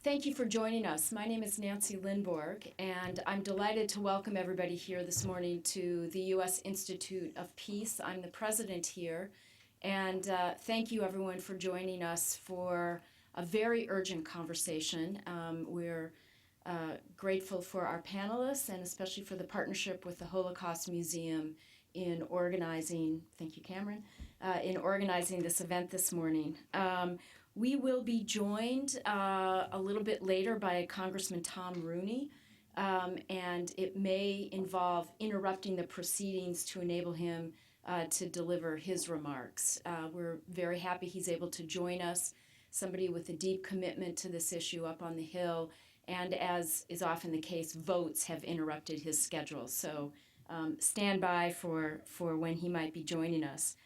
Thank you for joining us. My name is Nancy Lindborg, and I'm delighted to welcome everybody here this morning to the U.S. Institute of Peace. I'm the president here, and thank you everyone for joining us for a very urgent conversation. We're grateful for our panelists and especially for the partnership with the Holocaust Museum in organizing, thank you Cameron, in organizing this event this morning. We will be joined a little bit later by Congressman Tom Rooney, and it may involve interrupting the proceedings to enable him to deliver his remarks. We're very happy he's able to join us, somebody with a deep commitment to this issue up on the Hill, and as is often the case, votes have interrupted his schedule. So stand by for when he might be joining us.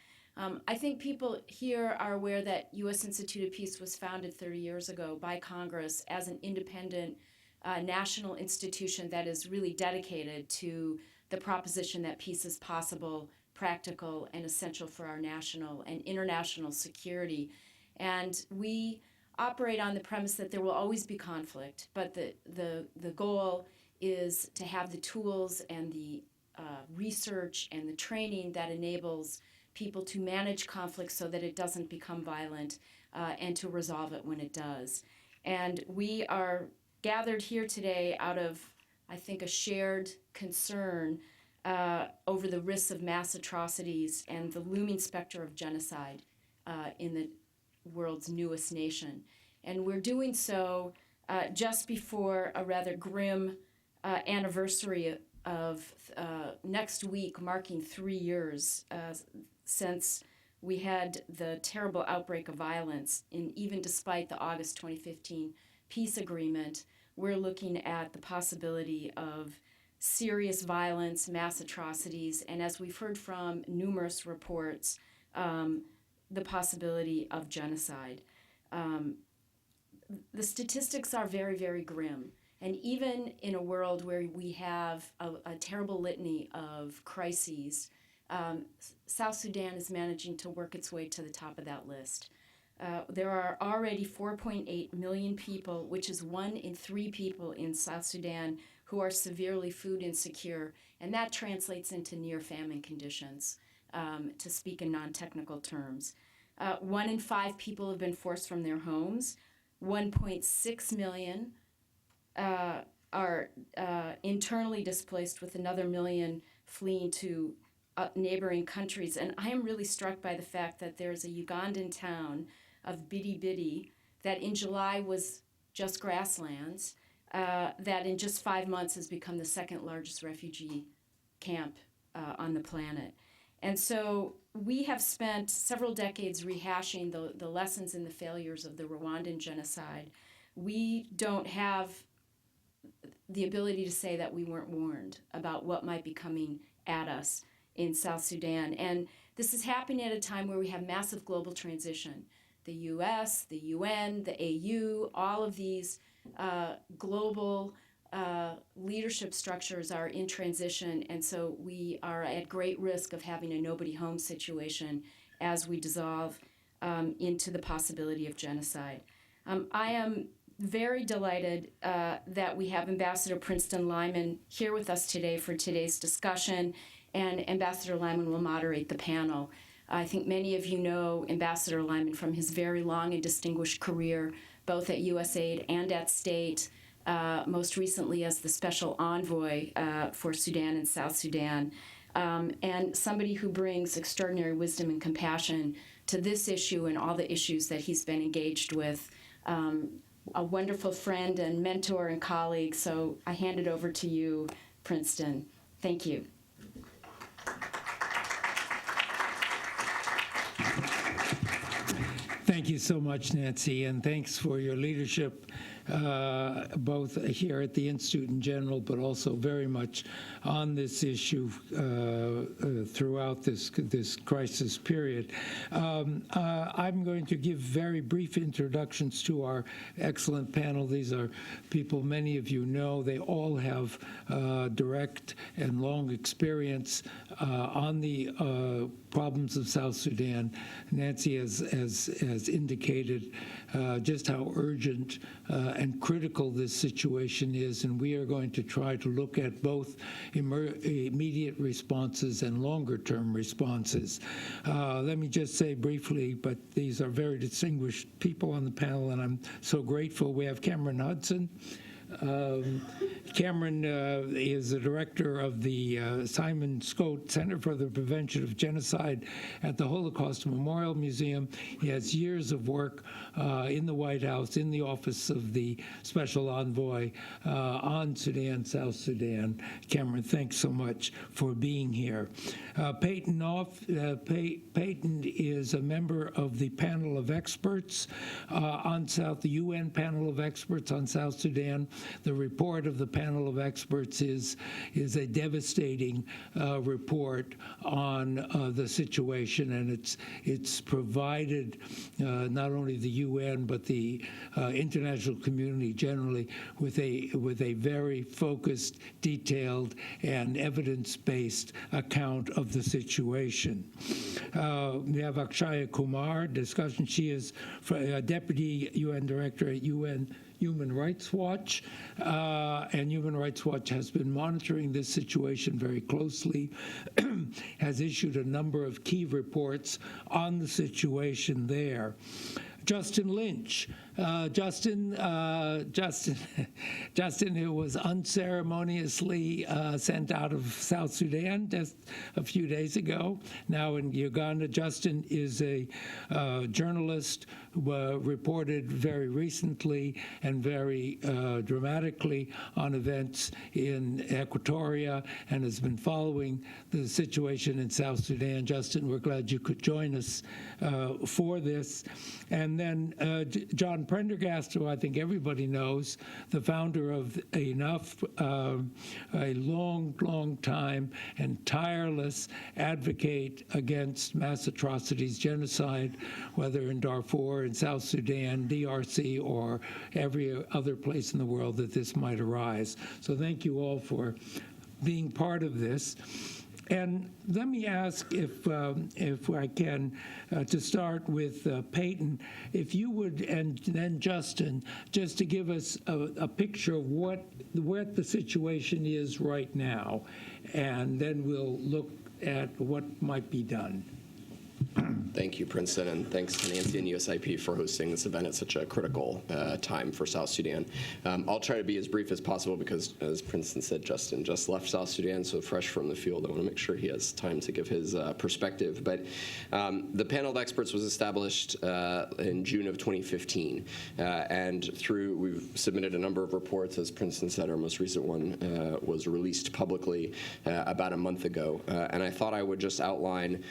I think people here are aware that U.S. Institute of Peace was founded 30 years ago by Congress as an independent national institution that is really dedicated to the proposition that peace is possible, practical, and essential for our national and international security. And we operate on the premise that there will always be conflict, but the goal is to have the tools and the research and the training that enables people to manage conflict so that it doesn't become violent and to resolve it when it does. And we are gathered here today out of, I think, a shared concern over the risks of mass atrocities and the looming specter of genocide in the world's newest nation. And we're doing so just before a rather grim anniversary of next week, marking 3 years since we had the terrible outbreak of violence. And even despite the August 2015 peace agreement, we're looking at the possibility of serious violence, mass atrocities, and as we've heard from numerous reports, the possibility of genocide. The statistics are very, very grim. And even in a world where we have a terrible litany of crises, South Sudan is managing to work its way to the top of that list. There are already 4.8 million people, which is 1 in 3 people in South Sudan, who are severely food insecure, and that translates into near famine conditions, to speak in non-technical terms. 1 in 5 people have been forced from their homes. 1.6 million are internally displaced, with another million fleeing to neighboring countries. And I am really struck by the fact that there's a Ugandan town of Bidi that in July was just grasslands, that in just 5 months has become the second largest refugee camp on the planet. And so we have spent several decades rehashing the lessons and the failures of the Rwandan genocide. We don't have the ability to say that we weren't warned about what might be coming at us in South Sudan. And this is happening at a time where we have massive global transition. The US, the UN, the AU, all of these global leadership structures are in transition, and so we are at great risk of having a nobody home situation as we dissolve into the possibility of genocide. I am very delighted that we have Ambassador Princeton Lyman here with us today for today's discussion, and Ambassador Lyman will moderate the panel. I think many of you know Ambassador Lyman from his very long and distinguished career, both at USAID and at State, most recently as the Special Envoy for Sudan and South Sudan, and somebody who brings extraordinary wisdom and compassion to this issue and all the issues that he's been engaged with. A wonderful friend and mentor and colleague, so I hand it over to you, Princeton. Thank you. Thank you so much, Nancy, and thanks for your leadership, both here at the Institute in general, but also very much on this issue throughout this crisis period. I'm going to give very brief introductions to our excellent panel. These are people many of you know. They all have direct and long experience on the problems of South Sudan. Nancy has indicated just how urgent and critical this situation is, and we are going to try to look at both immediate responses and longer-term responses. Let me just say briefly, but these are very distinguished people on the panel, and I'm so grateful. We have Cameron Hudson. Cameron is the director of the Simon Scott Center for the Prevention of Genocide at the Holocaust Memorial Museum. He has years of work in the White House, in the office of the Special Envoy on Sudan, South Sudan. Cameron, thanks so much for being here. Peyton is a member of the panel of experts the UN panel of experts on South Sudan. The report of the panel of experts is a devastating report on the situation, and it's provided not only the UN but the international community generally with a very focused, detailed, and evidence-based account of the situation. We have Akshaya Kumar discussion. She is Deputy UN Director at UN Human Rights Watch, and Human Rights Watch has been monitoring this situation very closely, has issued a number of key reports on the situation there. Justin Lynch. Justin, who was unceremoniously sent out of South Sudan just a few days ago, now in Uganda. Justin is a journalist who reported very recently and very dramatically on events in Equatoria and has been following the situation in South Sudan. Justin, we're glad you could join us for this. And then John Prendergast, who I think everybody knows, the founder of Enough, a long time and tireless advocate against mass atrocities, genocide, whether in Darfur, in South Sudan, DRC, or every other place in the world that this might arise. So thank you all for being part of this. And let me ask, if I can, to start with Peyton, if you would, and then Justin, just to give us a picture of what the situation is right now, and then we'll look at what might be done. Thank you, Princeton, and thanks to Nancy and USIP for hosting this event at such a critical time for South Sudan. I'll try to be as brief as possible because, as Princeton said, Justin just left South Sudan, so fresh from the field. I want to make sure he has time to give his perspective. But the panel of experts was established in June of 2015, and we've submitted a number of reports. As Princeton said, our most recent one was released publicly about a month ago, and I thought I would just outline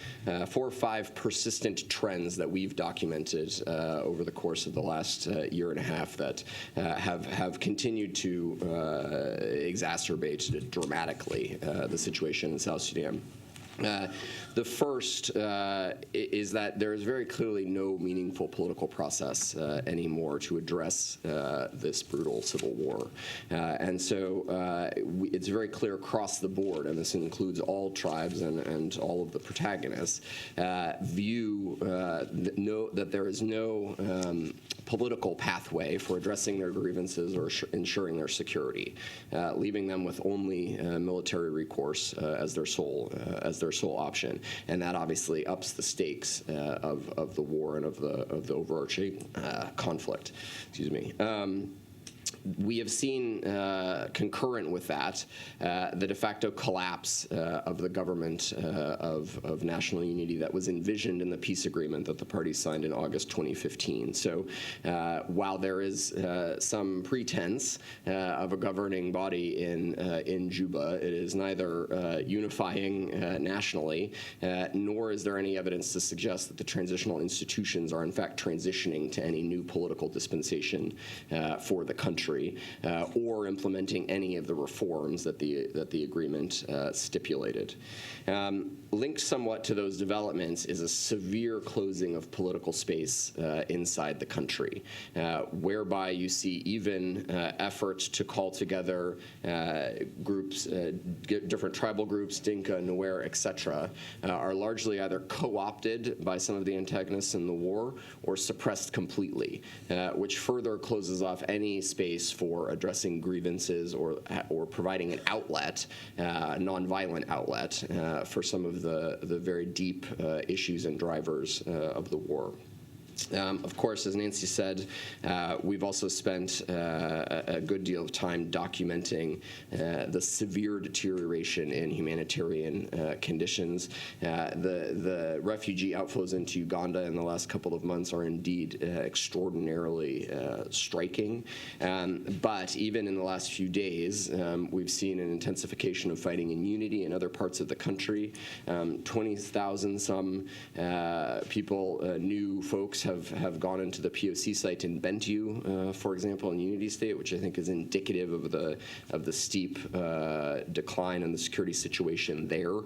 4 or 5 persistent trends that we've documented over the course of the last year and a half that have continued to exacerbate dramatically the situation in South Sudan. The first is that there is very clearly no meaningful political process anymore to address this brutal civil war. And so it's very clear across the board, and this includes all tribes and all of the protagonists, that there is no political pathway for addressing their grievances or ensuring their security, leaving them with only military recourse as their sole option, and that obviously ups the stakes of the war and of the overarching conflict. Excuse me. We have seen, concurrent with that, the de facto collapse of the government of national unity that was envisioned in the peace agreement that the parties signed in August 2015. So while there is some pretense of a governing body in Juba, it is neither unifying nationally, nor is there any evidence to suggest that the transitional institutions are in fact transitioning to any new political dispensation for the country. country or implementing any of the reforms that the agreement stipulated. Linked somewhat to those developments is a severe closing of political space inside the country, whereby you see even efforts to call together groups, different tribal groups, Dinka, Nuer, etc., are largely either co-opted by some of the antagonists in the war or suppressed completely, which further closes off any space for addressing grievances or providing an outlet, a nonviolent outlet, for some of the very deep issues and drivers of the war. Of course, as Nancy said, we've also spent a good deal of time documenting the severe deterioration in humanitarian conditions. The refugee outflows into Uganda in the last couple of months are indeed extraordinarily striking. But even in the last few days, we've seen an intensification of fighting in Unity in other parts of the country. 20,000 some people, new folks, have gone into the POC site in Bentiu, for example, in Unity State, which I think is indicative of the steep decline in the security situation there.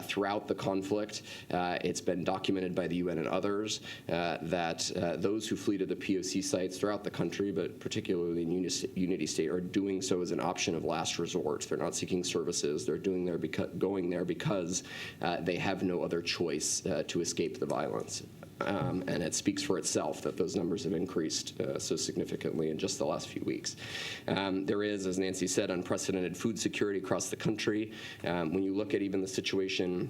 Throughout the conflict, it's been documented by the UN and others that those who flee to the POC sites throughout the country, but particularly in Unity State, are doing so as an option of last resort. They're not seeking services. They're going there because they have no other choice to escape the violence. And it speaks for itself that those numbers have increased so significantly in just the last few weeks. There is, as Nancy said, unprecedented food security across the country. When you look at even the situation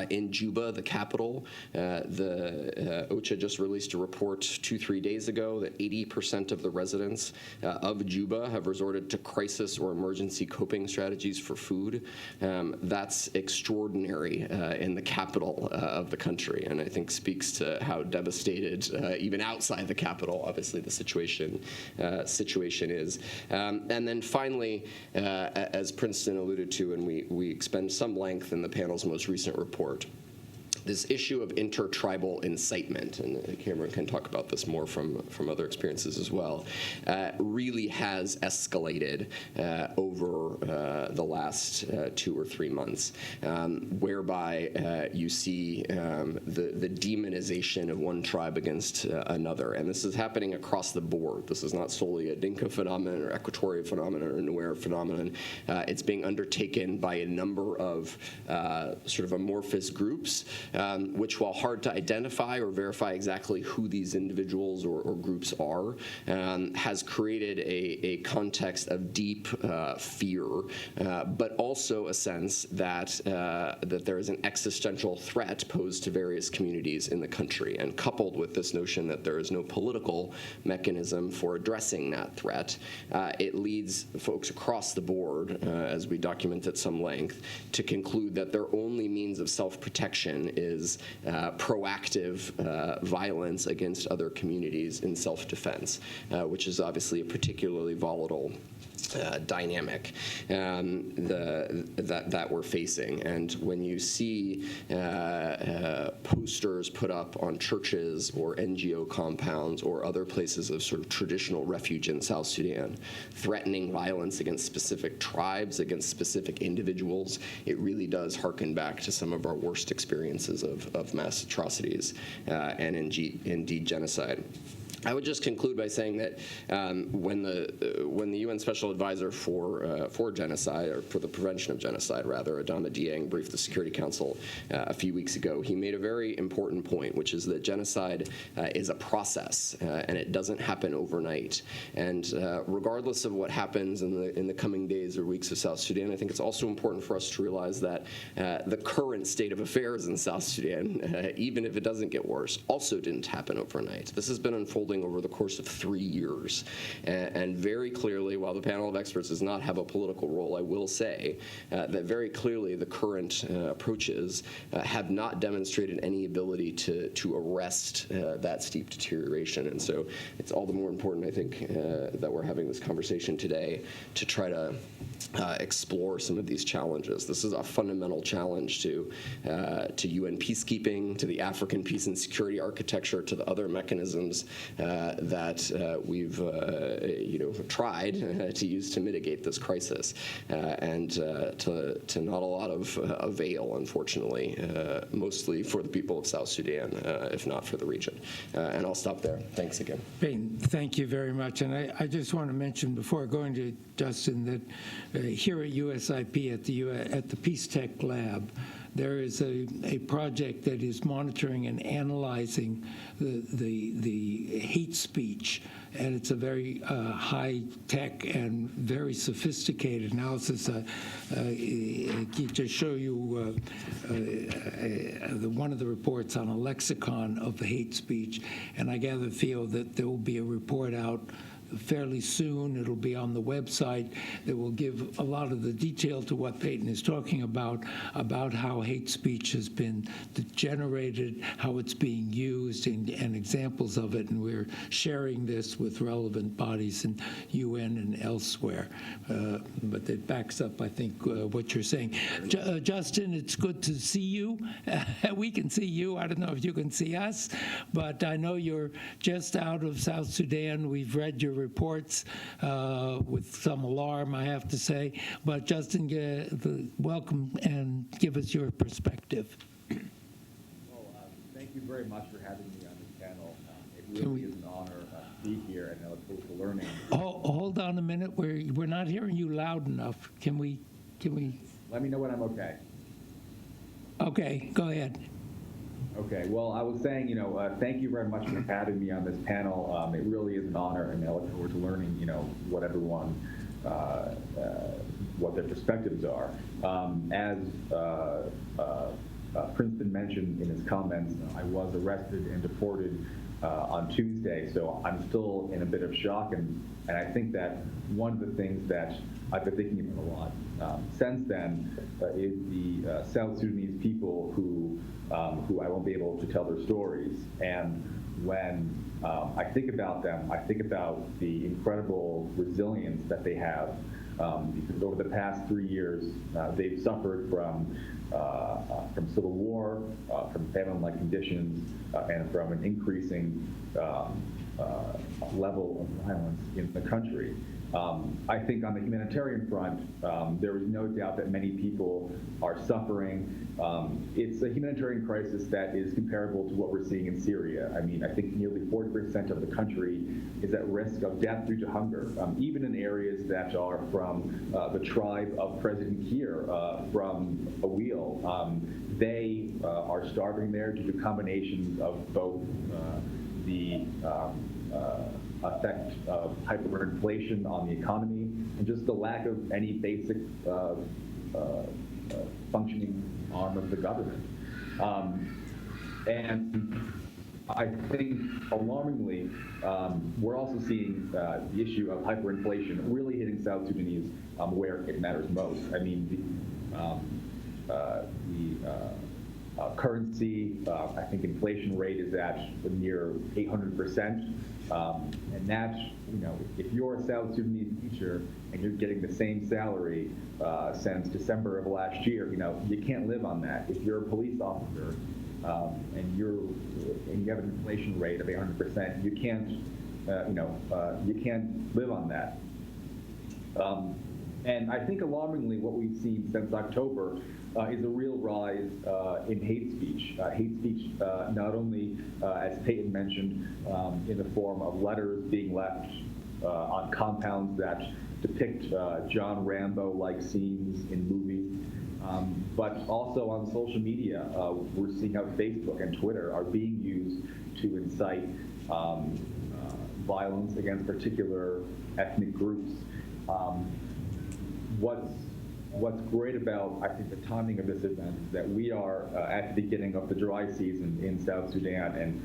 in Juba, the capital, the OCHA just released a report 2-3 days ago that 80% of the residents of Juba have resorted to crisis or emergency coping strategies for food. That's extraordinary in the capital of the country, and I think speaks to how devastated, even outside the capital, obviously the situation is. And then finally, as Princeton alluded to, and we expend some length in the panel's most recent report, this issue of intertribal incitement, and Cameron can talk about this more from other experiences as well, really has escalated over the last 2 or 3 months, whereby you see the demonization of one tribe against another. And this is happening across the board. This is not solely a Dinka phenomenon or Equatorial phenomenon or Nuer phenomenon. It's being undertaken by a number of sort of amorphous groups, which, while hard to identify or verify exactly who these individuals or groups are, has created a context of deep fear, but also a sense that there is an existential threat posed to various communities in the country. And coupled with this notion that there is no political mechanism for addressing that threat, it leads folks across the board, as we document at some length, to conclude that their only means of self-protection is proactive violence against other communities in self-defense, which is obviously a particularly volatile dynamic that we're facing. And when you see posters put up on churches or NGO compounds or other places of sort of traditional refuge in South Sudan, threatening violence against specific tribes, against specific individuals, it really does harken back to some of our worst experiences of mass atrocities and indeed genocide. I would just conclude by saying that when the UN Special Advisor for genocide, or for the prevention of genocide, rather, Adama Dieng, briefed the Security Council a few weeks ago, he made a very important point, which is that genocide is a process, and it doesn't happen overnight. And regardless of what happens in the coming days or weeks of South Sudan, I think it's also important for us to realize that the current state of affairs in South Sudan, even if it doesn't get worse, also didn't happen overnight. This has been unfolding over the course of 3 years. And very clearly, while the panel of experts does not have a political role, I will say that very clearly the current approaches have not demonstrated any ability to arrest that steep deterioration. And so it's all the more important, I think, that we're having this conversation today to try to explore some of these challenges. This is a fundamental challenge to UN peacekeeping, to the African peace and security architecture, to the other mechanisms that we've tried to use to mitigate this crisis, and to not a lot of avail, unfortunately, mostly for the people of South Sudan, if not for the region. And I'll stop there. Thanks again. Peyton, thank you very much. And I just want to mention before going to Justin that here at USIP at the Peace Tech Lab, there is a project that is monitoring and analyzing the hate speech, and it's a very high-tech and very sophisticated analysis. To show you one of the reports on a lexicon of the hate speech, and I feel that there will be a report out fairly soon. It'll be on the website that will give a lot of the detail to what Peyton is talking about how hate speech has been generated, how it's being used, and examples of it. And we're sharing this with relevant bodies in UN and elsewhere. But it backs up, I think, what you're saying. Justin, it's good to see you. We can see you. I don't know if you can see us, but I know you're just out of South Sudan. We've read your reports with some alarm, I have to say. But Justin, welcome and give us your perspective. Well, thank you very much for having me on this panel. It really is an honor to be here, and I look forward to learning. Hold on a minute. We're not hearing you loud enough. Can we? Let me know when I'm okay. Okay, go ahead. Okay, well, I was saying, thank you very much for having me on this panel. It really is an honor, and I look forward to learning, what everyone, what their perspectives are. As Princeton mentioned in his comments, I was arrested and deported on Tuesday, so I'm still in a bit of shock, and I think that one of the things that I've been thinking about a lot since then is the South Sudanese people who I won't be able to tell their stories. And when I think about them, I think about the incredible resilience that they have, because over the past 3 years, they've suffered from civil war, from famine-like conditions, and from an increasing level of violence in the country. I think on the humanitarian front, there is no doubt that many people are suffering. It's a humanitarian crisis that is comparable to what we're seeing in Syria. I mean, I think nearly 40% of the country is at risk of death due to hunger, even in areas that are from the tribe of President Kiir, from Awil. They are starving there due to combinations of both the effect of hyperinflation on the economy and just the lack of any basic functioning arm of the government. And I think, alarmingly, we're also seeing the issue of hyperinflation really hitting South Sudanese where it matters most. I mean, the currency, I think inflation rate is at near 800%. And that's, if you're a South Sudanese teacher and you're getting the same salary since December of last year, you can't live on that. If you're a police officer and you have an inflation rate of 800%, you can't, you can't live on that. And I think alarmingly, what we've seen since October is a real rise in hate speech. Hate speech not only, as Peyton mentioned, in the form of letters being left on compounds that depict John Rambo-like scenes in movies, but also on social media. We're seeing how Facebook and Twitter are being used to incite violence against particular ethnic groups. What's great about, I think, the timing of this event is that we are at the beginning of the dry season in South Sudan, and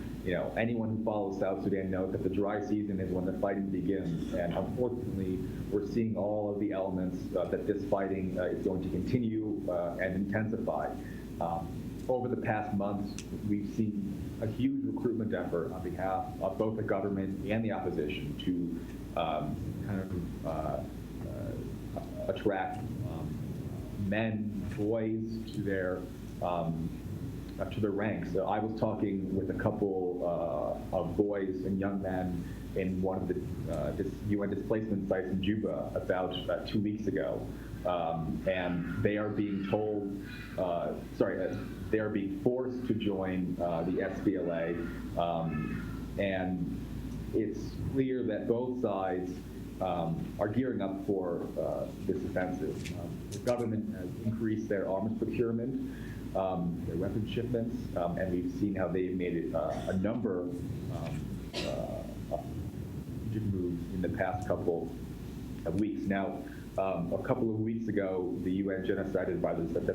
anyone who follows South Sudan knows that the dry season is when the fighting begins. And unfortunately, we're seeing all of the elements that this fighting is going to continue and intensify. Over the past months, we've seen a huge recruitment effort on behalf of both the government and the opposition to attract men, boys to their ranks. So I was talking with a couple of boys and young men in one of the UN displacement sites in Juba about 2 weeks ago, and they are being told, they are being forced to join the SPLA, and it's clear that both sides are gearing up for this offensive. The government has increased their arms procurement, their weapon shipments, and we've seen how they've made a number of moves in the past couple of weeks. Now, a couple of weeks ago, the UN Genocide Advisor said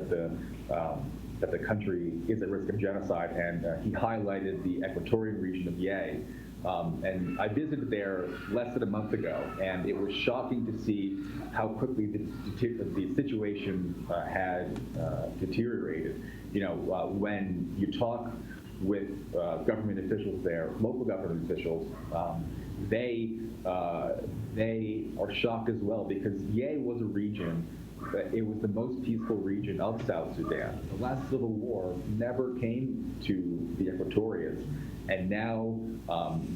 that the country is at risk of genocide, and he highlighted the Equatorian region of Yei. And I visited there less than a month ago, and it was shocking to see how quickly the situation had deteriorated. You know, when you talk with government officials there, local government officials, they are shocked as well, because Yei was a region, it was the most peaceful region of South Sudan. The last civil war never came to the Equatorians, and now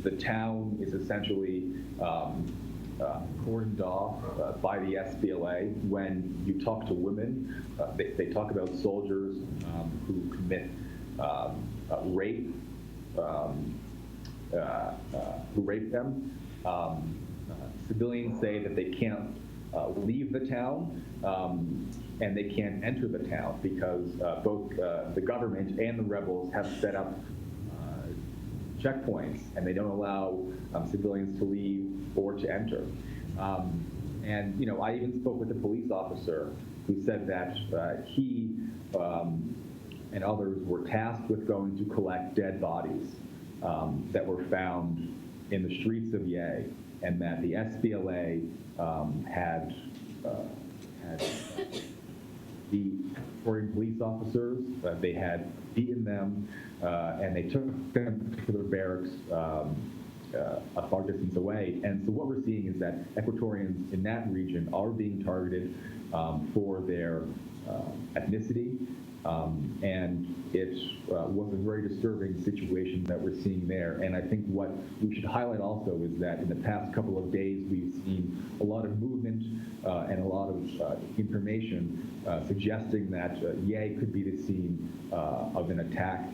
the town is essentially cordoned off by the SPLA. When you talk to women, they talk about soldiers who commit rape, who rape them. Civilians say that they can't leave the town, and they can't enter the town because both the government and the rebels have set up checkpoints, and they don't allow civilians to leave or to enter. And you know, I even spoke with a police officer who said that he and others were tasked with going to collect dead bodies that were found in the streets of Yei, and that the SPLA had the Ecuadorian police officers, they had beaten them, and they took them to their barracks a far distance away. And so what we're seeing is that Equatorians in that region are being targeted for their ethnicity, and it was a very disturbing situation that we're seeing there. And I think what we should highlight also is that in the past couple of days, we've seen a lot of movement and a lot of information suggesting that Yei could be the scene of an attack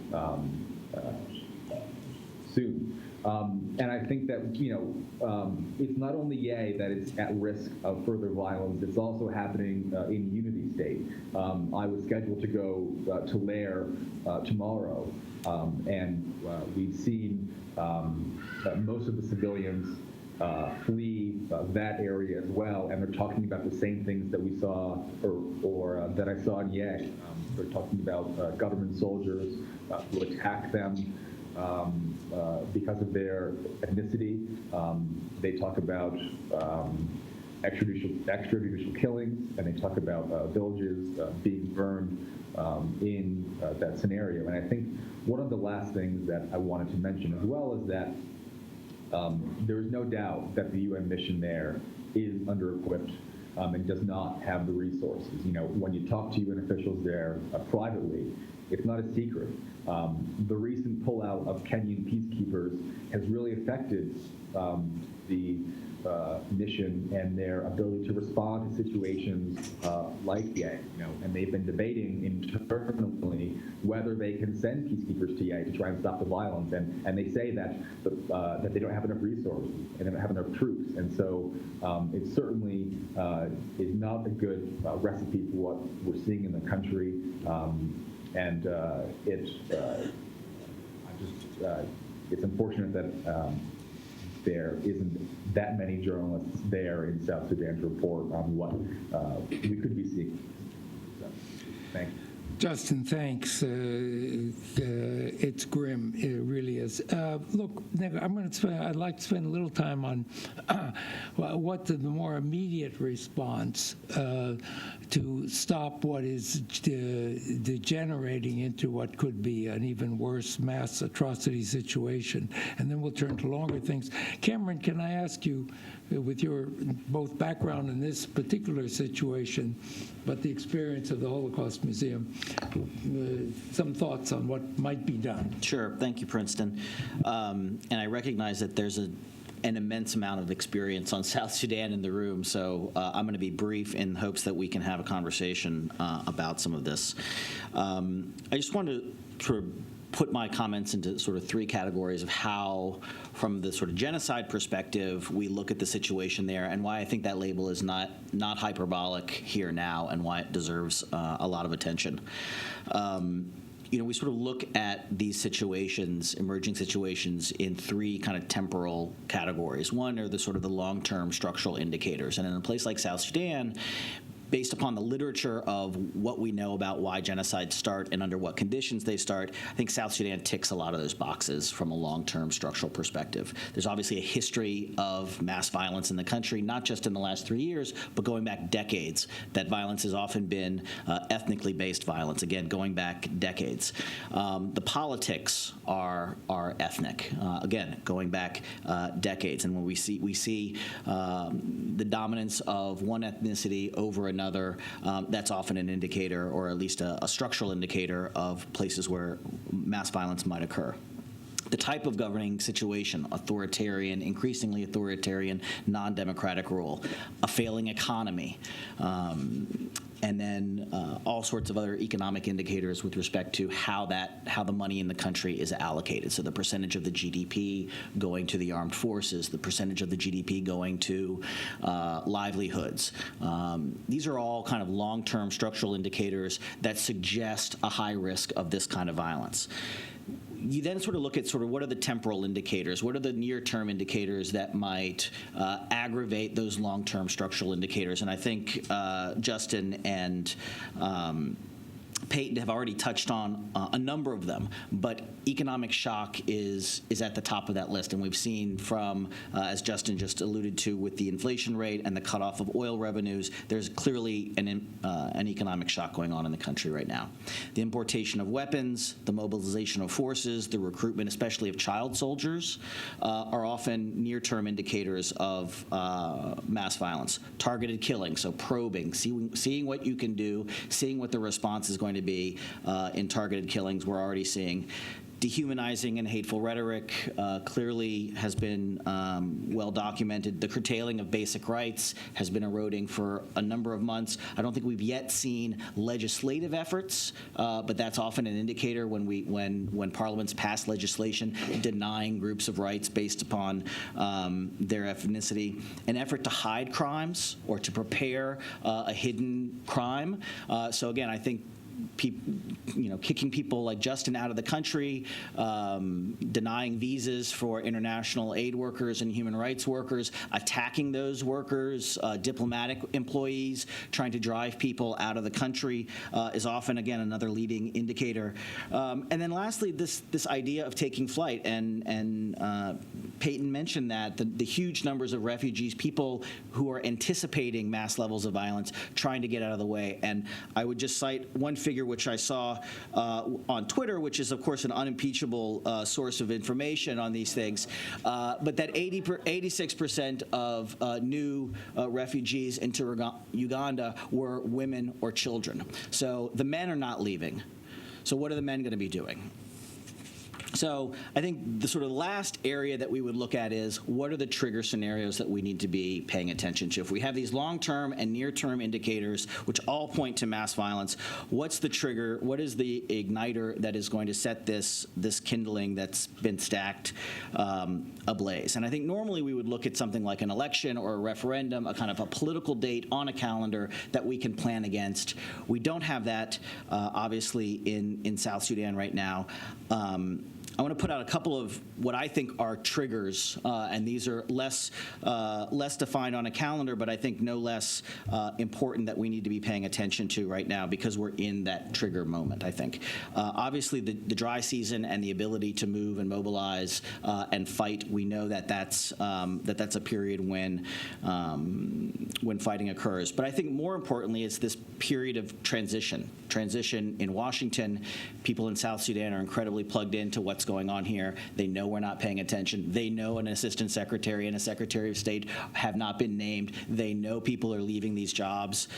soon. And I think that, you know, it's not only Yei that is at risk of further violence, it's also happening in Unity State. I was scheduled to go to Lair tomorrow, and we've seen most of the civilians flee that area as well, and they're talking about the same things that we saw, or that I saw in Yei. They're talking about government soldiers who attack them because of their ethnicity. They talk about extrajudicial killings, and they talk about villages being burned in that scenario. And I think one of the last things that I wanted to mention as well is that there is no doubt that the UN mission there is under-equipped and does not have the resources. You know, when you talk to UN officials there privately, it's not a secret. The recent pullout of Kenyan peacekeepers has really affected the mission and their ability to respond to situations like Yei. You know, and they've been debating internally whether they can send peacekeepers to Yei to try and stop the violence. And they say that that they don't have enough resources and they don't have enough troops. And so it certainly is not a good recipe for what we're seeing in the country. It's unfortunate that there isn't that many journalists there in South Sudan to report on what we could be seeing. So, thank you. Justin, thanks. It's grim. It really is. Look, I'd like to spend a little time on what the more immediate response to stop what is degenerating into what could be an even worse mass atrocity situation. And then we'll turn to longer things. Cameron, can I ask you, with your both background in this particular situation, but the experience of the Holocaust Museum, some thoughts on what might be done. Sure. Thank you, Princeton. And I recognize that there's an immense amount of experience on South Sudan in the room, so I'm going to be brief in hopes that we can have a conversation about some of this. I just wanted to sort of put my comments into sort of three categories of how, from the sort of genocide perspective, we look at the situation there, and why I think that label is not hyperbolic here now, and why it deserves a lot of attention. We sort of look at these situations, emerging situations, in three kind of temporal categories. One are the sort of the long-term structural indicators, and in a place like South Sudan, based upon the literature of what we know about why genocides start and under what conditions they start, I think South Sudan ticks a lot of those boxes from a long-term structural perspective. There's obviously a history of mass violence in the country, not just in the last 3 years, but going back decades. That violence has often been ethnically based violence, again, going back decades. The politics are ethnic, again, going back decades. And when we see the dominance of one ethnicity over another, that's often an indicator, or at least a structural indicator, of places where mass violence might occur. The type of governing situation, authoritarian, increasingly authoritarian, non-democratic rule, a failing economy, and then all sorts of other economic indicators with respect to how the money in the country is allocated. So the percentage of the GDP going to the armed forces, the percentage of the GDP going to livelihoods. These are all kind of long-term structural indicators that suggest a high risk of this kind of violence. You then sort of look at sort of what are the temporal indicators, what are the near-term indicators that might aggravate those long-term structural indicators. And I think Justin and Peyton have already touched on a number of them, but economic shock is at the top of that list. And we've seen from, as Justin just alluded to, with the inflation rate and the cutoff of oil revenues, there's clearly an economic shock going on in the country right now. The importation of weapons, the mobilization of forces, the recruitment, especially of child soldiers, are often near-term indicators of mass violence. Targeted killing, so probing, seeing what you can do, seeing what the response is going to be in targeted killings. We're already seeing dehumanizing and hateful rhetoric clearly has been well documented. The curtailing of basic rights has been eroding for a number of months. I don't think we've yet seen legislative efforts, but that's often an indicator when parliaments pass legislation denying groups of rights based upon their ethnicity. An effort to hide crimes or to prepare a hidden crime. So again, I think kicking people like Justin out of the country, denying visas for international aid workers and human rights workers, attacking those workers, diplomatic employees, trying to drive people out of the country is often, again, another leading indicator. And then lastly, this idea of taking flight, and Peyton mentioned that, the huge numbers of refugees, people who are anticipating mass levels of violence, trying to get out of the way. And I would just cite one figure which I saw on Twitter, which is, of course, an unimpeachable source of information on these things, but that 86% of new refugees into Uganda were women or children. So the men are not leaving. So what are the men going to be doing? So I think the sort of last area that we would look at is what are the trigger scenarios that we need to be paying attention to. If we have these long-term and near-term indicators, which all point to mass violence, what's the trigger? What is the igniter that is going to set this kindling that's been stacked ablaze? And I think normally we would look at something like an election or a referendum, a kind of a political date on a calendar that we can plan against. We don't have that, obviously, in South Sudan right now. I want to put out a couple of what I think are triggers, and these are less defined on a calendar, but I think no less important that we need to be paying attention to right now because we're in that trigger moment, I think. Obviously, the dry season and the ability to move and mobilize and fight, we know that's a period when fighting occurs. But I think more importantly, it's this period of transition in Washington. People in South Sudan are incredibly plugged into what's going on here. They know we're not paying attention. They know an assistant secretary and a secretary of state have not been named. They know people are leaving these jobs.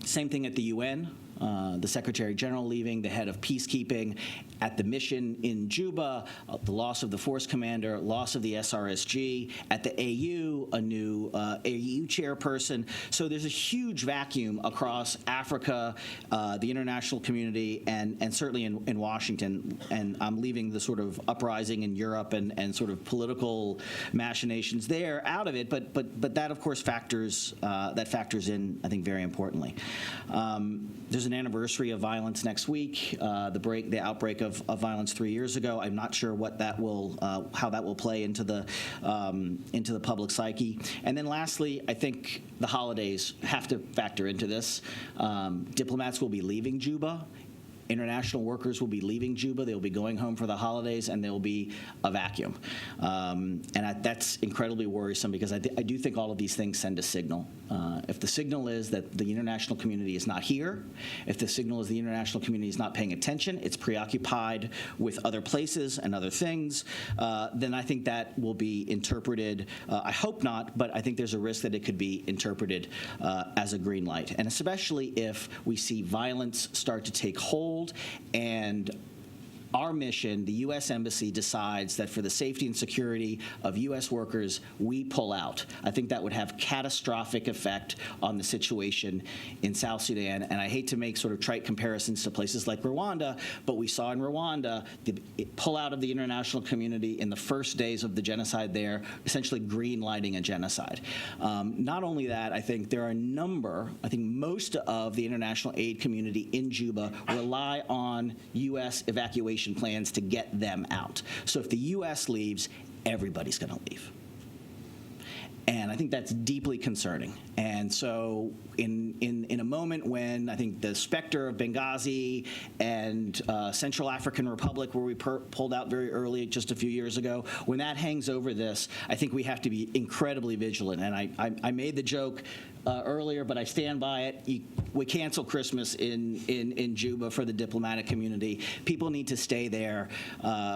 Same thing at the UN. The Secretary General leaving, the head of peacekeeping at the mission in Juba, the loss of the force commander, loss of the SRSG. At the AU, a new AU chairperson. So there's a huge vacuum across Africa, the international community, and certainly in Washington. And I'm leaving the sort of uprising in Europe and sort of political machinations there out of it. But that, of course, factors in, I think, very importantly. There's an anniversary of violence next week, the outbreak of violence 3 years ago. I'm not sure what that will, how that will play into the public psyche. And then lastly, I think the holidays have to factor into this. Diplomats will be leaving Juba. International workers will be leaving Juba. They'll be going home for the holidays, and there will be a vacuum. That's incredibly worrisome because I do think all of these things send a signal. If the signal is that the international community is not here, if the signal is the international community is not paying attention, it's preoccupied with other places and other things, then I think that will be interpreted, I hope not, but I think there's a risk that it could be interpreted as a green light. And especially if we see violence start to take hold and our mission, the U.S. Embassy, decides that for the safety and security of U.S. workers, we pull out. I think that would have catastrophic effect on the situation in South Sudan. And I hate to make sort of trite comparisons to places like Rwanda, but we saw in Rwanda the pull out of the international community in the first days of the genocide there, essentially green-lighting a genocide. Not only that, I think there are a number, I think most of the international aid community in Juba rely on U.S. evacuation plans to get them out. So if the U.S. leaves, everybody's going to leave. And I think that's deeply concerning. And so in a moment when I think the specter of Benghazi and Central African Republic, where we pulled out very early just a few years ago, when that hangs over this, I think we have to be incredibly vigilant. And I made the joke earlier, but I stand by it. We cancel Christmas in Juba for the diplomatic community. People need to stay there.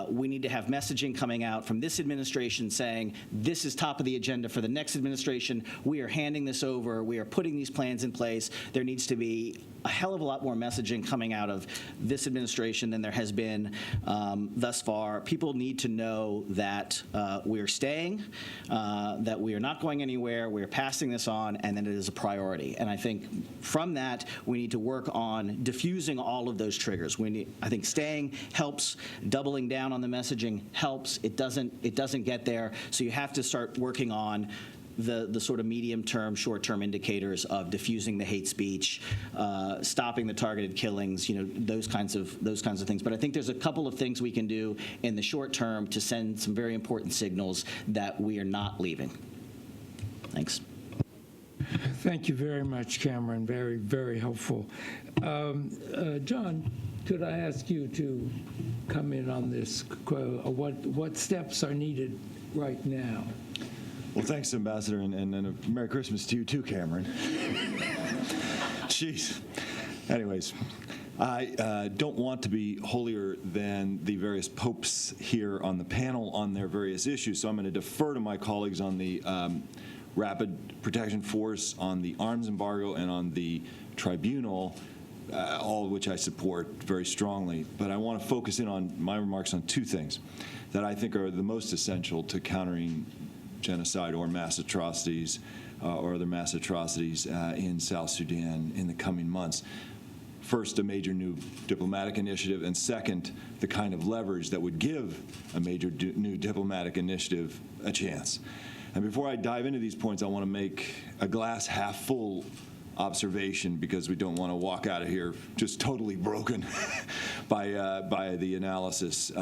We need to have messaging coming out from this administration saying this is top of the agenda for the next administration. We are handing this over. We are putting these plans in place. There needs to be a hell of a lot more messaging coming out of this administration than there has been thus far. People need to know that we're staying, that we are not going anywhere, we're passing this on, and that it is a priority. And I think from that, we need to work on diffusing all of those triggers. I think staying helps, doubling down on the messaging helps. It doesn't get there, so you have to start working on the sort of medium-term, short-term indicators of diffusing the hate speech, stopping the targeted killings, those kinds of things. But I think there's a couple of things we can do in the short term to send some very important signals that we are not leaving. Thanks. Thank you very much, Cameron. Very, very helpful. John, could I ask you to come in on this? What steps are needed right now? Well, thanks, Ambassador, and a Merry Christmas to you too, Cameron. Jeez. Anyways, I don't want to be holier than the various popes here on the panel on their various issues, so I'm going to defer to my colleagues on the Rapid Protection Force, on the arms embargo, and on the tribunal, all of which I support very strongly. But I want to focus in on my remarks on two things that I think are the most essential to countering genocide or mass atrocities or other mass atrocities in South Sudan in the coming months. First, a major new diplomatic initiative, and second, the kind of leverage that would give a major new diplomatic initiative a chance. And before I dive into these points, I want to make a glass half full observation, because we don't want to walk out of here just totally broken by the analysis.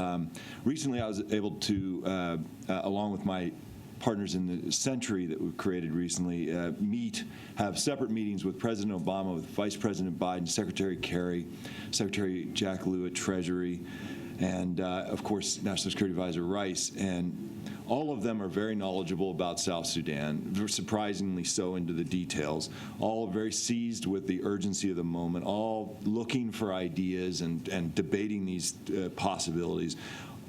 Recently, I was able to, along with my partners in the Century that we've created recently, have separate meetings with President Obama, with Vice President Biden, Secretary Kerry, Secretary Jack Lew at Treasury, and of course, National Security Advisor Rice, and all of them are very knowledgeable about South Sudan, surprisingly so into the details, all very seized with the urgency of the moment, all looking for ideas and debating these possibilities,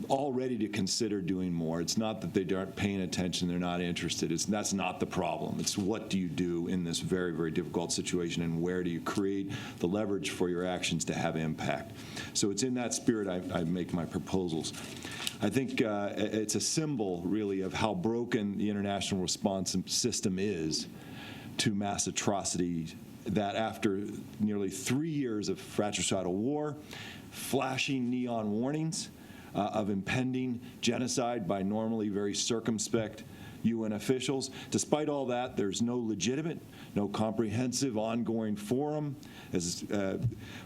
all ready to consider doing more. It's not that they aren't paying attention, they're not interested. That's not the problem. It's what do you do in this very, very difficult situation, and where do you create the leverage for your actions to have impact? So it's in that spirit I make my proposals. I think it's a symbol, really, of how broken the international response system is to mass atrocity, that after nearly 3 years of fratricidal war, flashing neon warnings of impending genocide by normally very circumspect UN officials. Despite all that, there's no legitimate, no comprehensive ongoing forum, as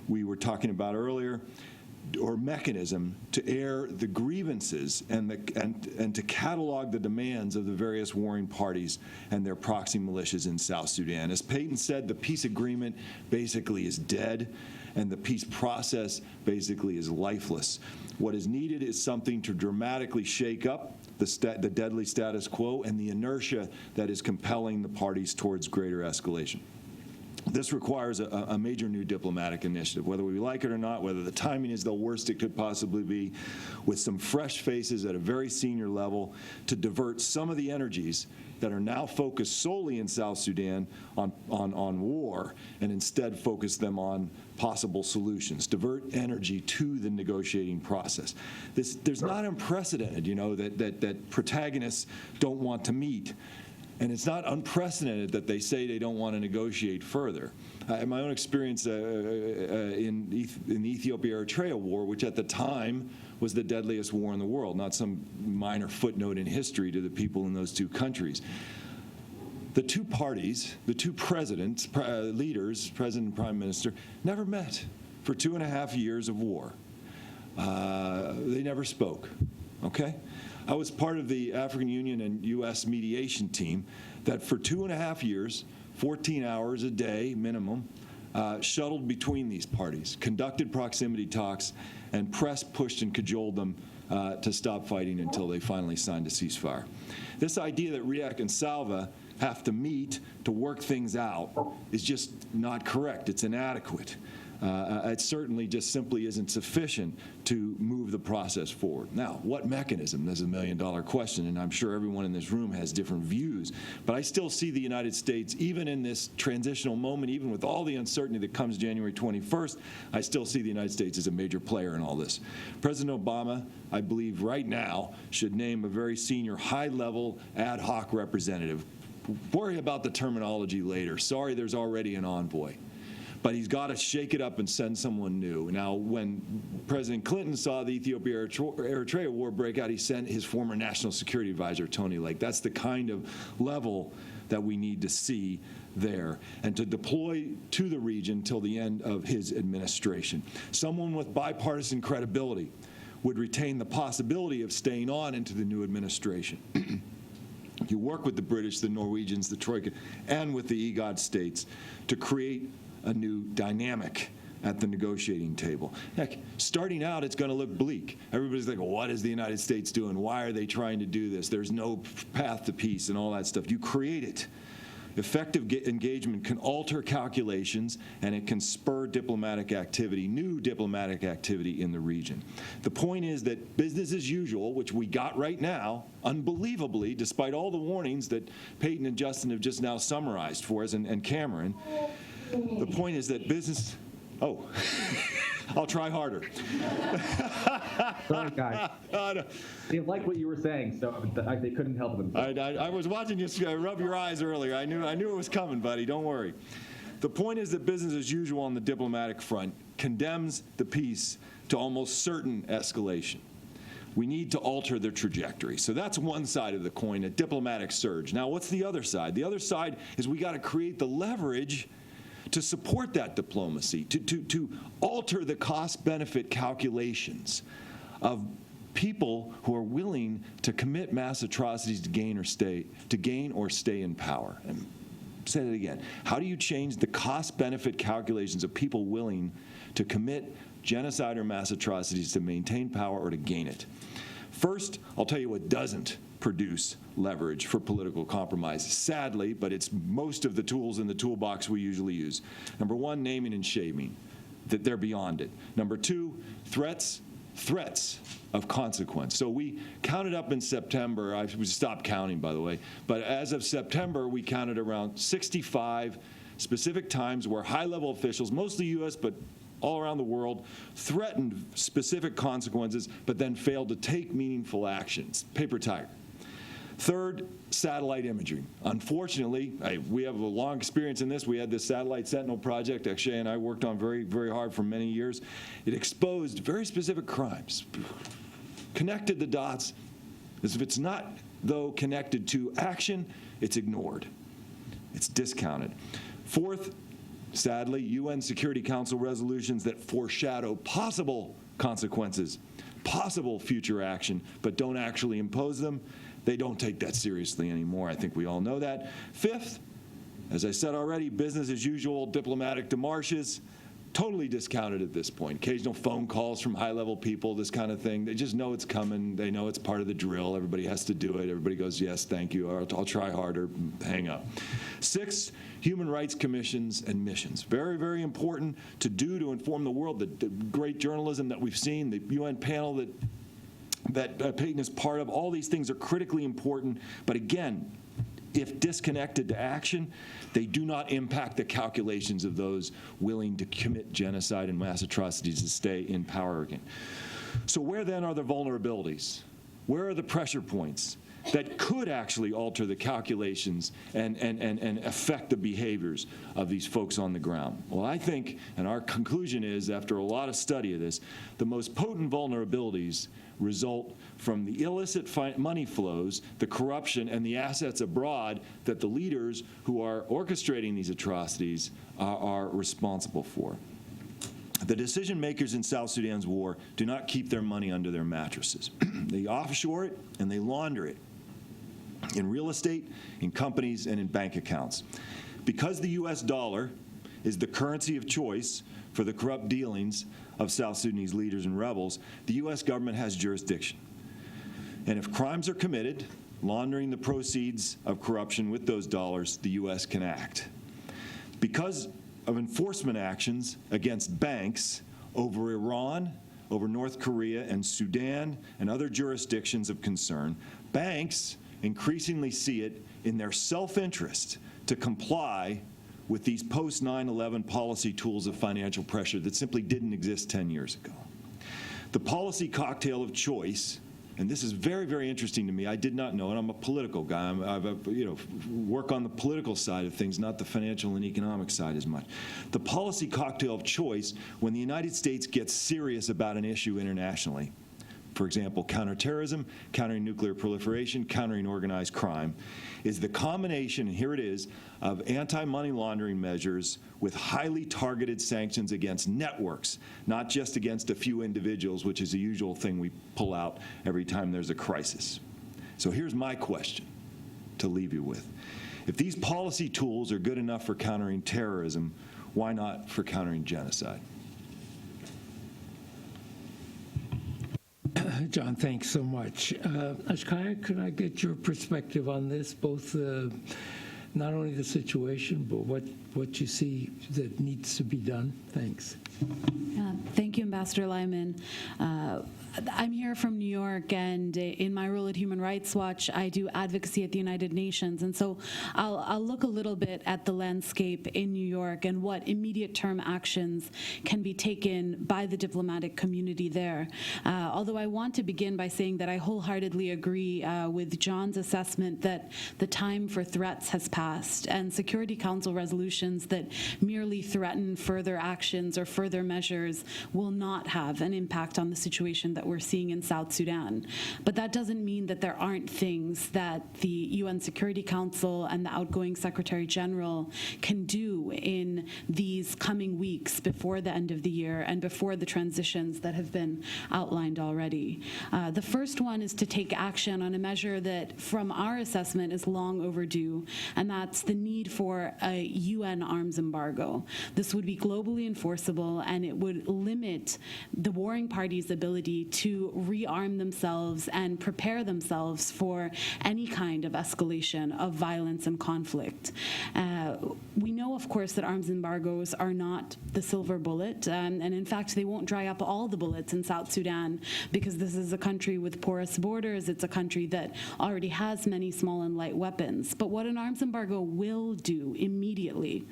we were talking about earlier, or mechanism to air the grievances and to catalog the demands of the various warring parties and their proxy militias in South Sudan. As Peyton said, the peace agreement basically is dead, and the peace process basically is lifeless. What is needed is something to dramatically shake up the deadly status quo and the inertia that is compelling the parties towards greater escalation. This requires a major new diplomatic initiative, whether we like it or not, whether the timing is the worst it could possibly be, with some fresh faces at a very senior level to divert some of the energies that are now focused solely in South Sudan on war, and instead focus them on possible solutions, divert energy to the negotiating process. There's not unprecedented, that protagonists don't want to meet. And it's not unprecedented that they say they don't want to negotiate further. In my own experience in the Ethiopia-Eritrea war, which at the time was the deadliest war in the world, not some minor footnote in history to the people in those two countries. The two parties, the two presidents, leaders, president and prime minister, never met for 2.5 years of war. They never spoke, okay? I was part of the African Union and U.S. mediation team that for 2.5 years, 14 hours a day minimum, shuttled between these parties, conducted proximity talks, and pressed, pushed, and cajoled them to stop fighting until they finally signed a ceasefire. This idea that Riek and Salva have to meet to work things out is just not correct. It's inadequate. It certainly just simply isn't sufficient to move the process forward. Now, what mechanism? That's $1 million question, and I'm sure everyone in this room has different views. But I still see the United States, even in this transitional moment, even with all the uncertainty that comes January 21st, I still see the United States as a major player in all this. President Obama, I believe right now, should name a very senior, high-level ad hoc representative. Worry about the terminology later. Sorry, there's already an envoy. But he's got to shake it up and send someone new. Now, when President Clinton saw the Ethiopia-Eritrea war break out, he sent his former national security advisor, Tony Lake. That's the kind of level that we need to see there, and to deploy to the region till the end of his administration. Someone with bipartisan credibility would retain the possibility of staying on into the new administration. You work with the British, the Norwegians, the Troika, and with the EGOD states to create a new dynamic at the negotiating table. Heck, starting out, it's going to look bleak. Everybody's like, well, what is the United States doing? Why are they trying to do this? There's no path to peace and all that stuff. You create it. Effective engagement can alter calculations, and it can spur diplomatic activity, new diplomatic activity in the region. The point is that business as usual, which we got right now, unbelievably, despite all the warnings that Peyton and Justin have just now summarized for us, and Cameron, the point is that business, I'll try harder. Sorry, guys. They liked what you were saying, so they couldn't help themselves. I was watching you rub your eyes earlier. I knew it was coming, buddy. Don't worry. The point is that business as usual on the diplomatic front condemns the peace to almost certain escalation. We need to alter the trajectory. So that's one side of the coin, a diplomatic surge. Now, what's the other side? The other side is we got to create the leverage to support that diplomacy, to alter the cost-benefit calculations of people who are willing to commit mass atrocities to gain or stay in power. And say that again. How do you change the cost-benefit calculations of people willing to commit genocide or mass atrocities to maintain power or to gain it. First, I'll tell you what doesn't produce leverage for political compromise, sadly, but it's most of the tools in the toolbox we usually use. Number one, naming and shaming, that they're beyond it. Number two, threats of consequence. So we counted up in September, we stopped counting, by the way, but as of September, we counted around 65 specific times where high-level officials, mostly U.S., but all around the world, threatened specific consequences, but then failed to take meaningful actions. Paper tiger. Third, satellite imagery. Unfortunately, we have a long experience in this. We had this Satellite Sentinel project, Akshay and I worked on very, very hard for many years. It exposed very specific crimes, connected the dots. As if it's not, though, connected to action, it's ignored. It's discounted. Fourth, sadly, UN Security Council resolutions that foreshadow possible consequences, possible future action, but don't actually impose them. They don't take that seriously anymore. I think we all know that. Fifth, as I said already, business as usual, diplomatic démarches, totally discounted at this point. Occasional phone calls from high-level people, this kind of thing. They just know it's coming. They know it's part of the drill. Everybody has to do it. Everybody goes, yes, thank you, or I'll try harder, hang up. Sixth, human rights commissions and missions. Very, very important to do to inform the world. The great journalism that we've seen, the UN panel that Peyton is part of, all these things are critically important. But again, if disconnected to action, they do not impact the calculations of those willing to commit genocide and mass atrocities to stay in power again. So where then are the vulnerabilities? Where are the pressure points that could actually alter the calculations and affect the behaviors of these folks on the ground? Well, I think, and our conclusion is, after a lot of study of this, the most potent vulnerabilities result from the illicit money flows, the corruption, and the assets abroad that the leaders who are orchestrating these atrocities are responsible for. The decision makers in South Sudan's war do not keep their money under their mattresses. They offshore it and they launder it in real estate, in companies, and in bank accounts. Because the U.S. dollar is the currency of choice for the corrupt dealings of South Sudanese leaders and rebels, the U.S. government has jurisdiction. And if crimes are committed, laundering the proceeds of corruption with those dollars, the U.S. can act. Because of enforcement actions against banks over Iran, over North Korea and Sudan and other jurisdictions of concern, banks increasingly see it in their self-interest to comply with these post-9/11 policy tools of financial pressure that simply didn't exist 10 years ago. The policy cocktail of choice, and this is very, very interesting to me. I did not know, and I'm a political guy. I work on the political side of things, not the financial and economic side as much. The policy cocktail of choice, when the United States gets serious about an issue internationally, for example, counterterrorism, countering nuclear proliferation, countering organized crime, is the combination, and here it is, of anti-money laundering measures with highly targeted sanctions against networks, not just against a few individuals, which is the usual thing we pull out every time there's a crisis. So here's my question to leave you with. If these policy tools are good enough for countering terrorism, why not for countering genocide? John, thanks so much. Ashkaya, could I get your perspective on this, both not only the situation, but what you see that needs to be done? Thanks. Thank you, Ambassador Lyman. I'm here from New York, and in my role at Human Rights Watch, I do advocacy at the United Nations. And so I'll look a little bit at the landscape in New York and what immediate term actions can be taken by the diplomatic community there. Although I want to begin by saying that I wholeheartedly agree with John's assessment that the time for threats has passed, and Security Council resolutions that merely threaten further actions or further measures will not have an impact on the situation that we're seeing in South Sudan. But that doesn't mean that there aren't things that the UN Security Council and the outgoing Secretary General can do in these coming weeks before the end of the year and before the transitions that have been outlined already. The first one is to take action on a measure that, from our assessment, is long overdue, and and that's the need for a UN arms embargo. This would be globally enforceable, and it would limit the warring parties' ability to rearm themselves and prepare themselves for any kind of escalation of violence and conflict. We know, of course, that arms embargoes are not the silver bullet, and in fact, they won't dry up all the bullets in South Sudan, because this is a country with porous borders. It's a country that already has many small and light weapons. But what an arms embargo will do immediately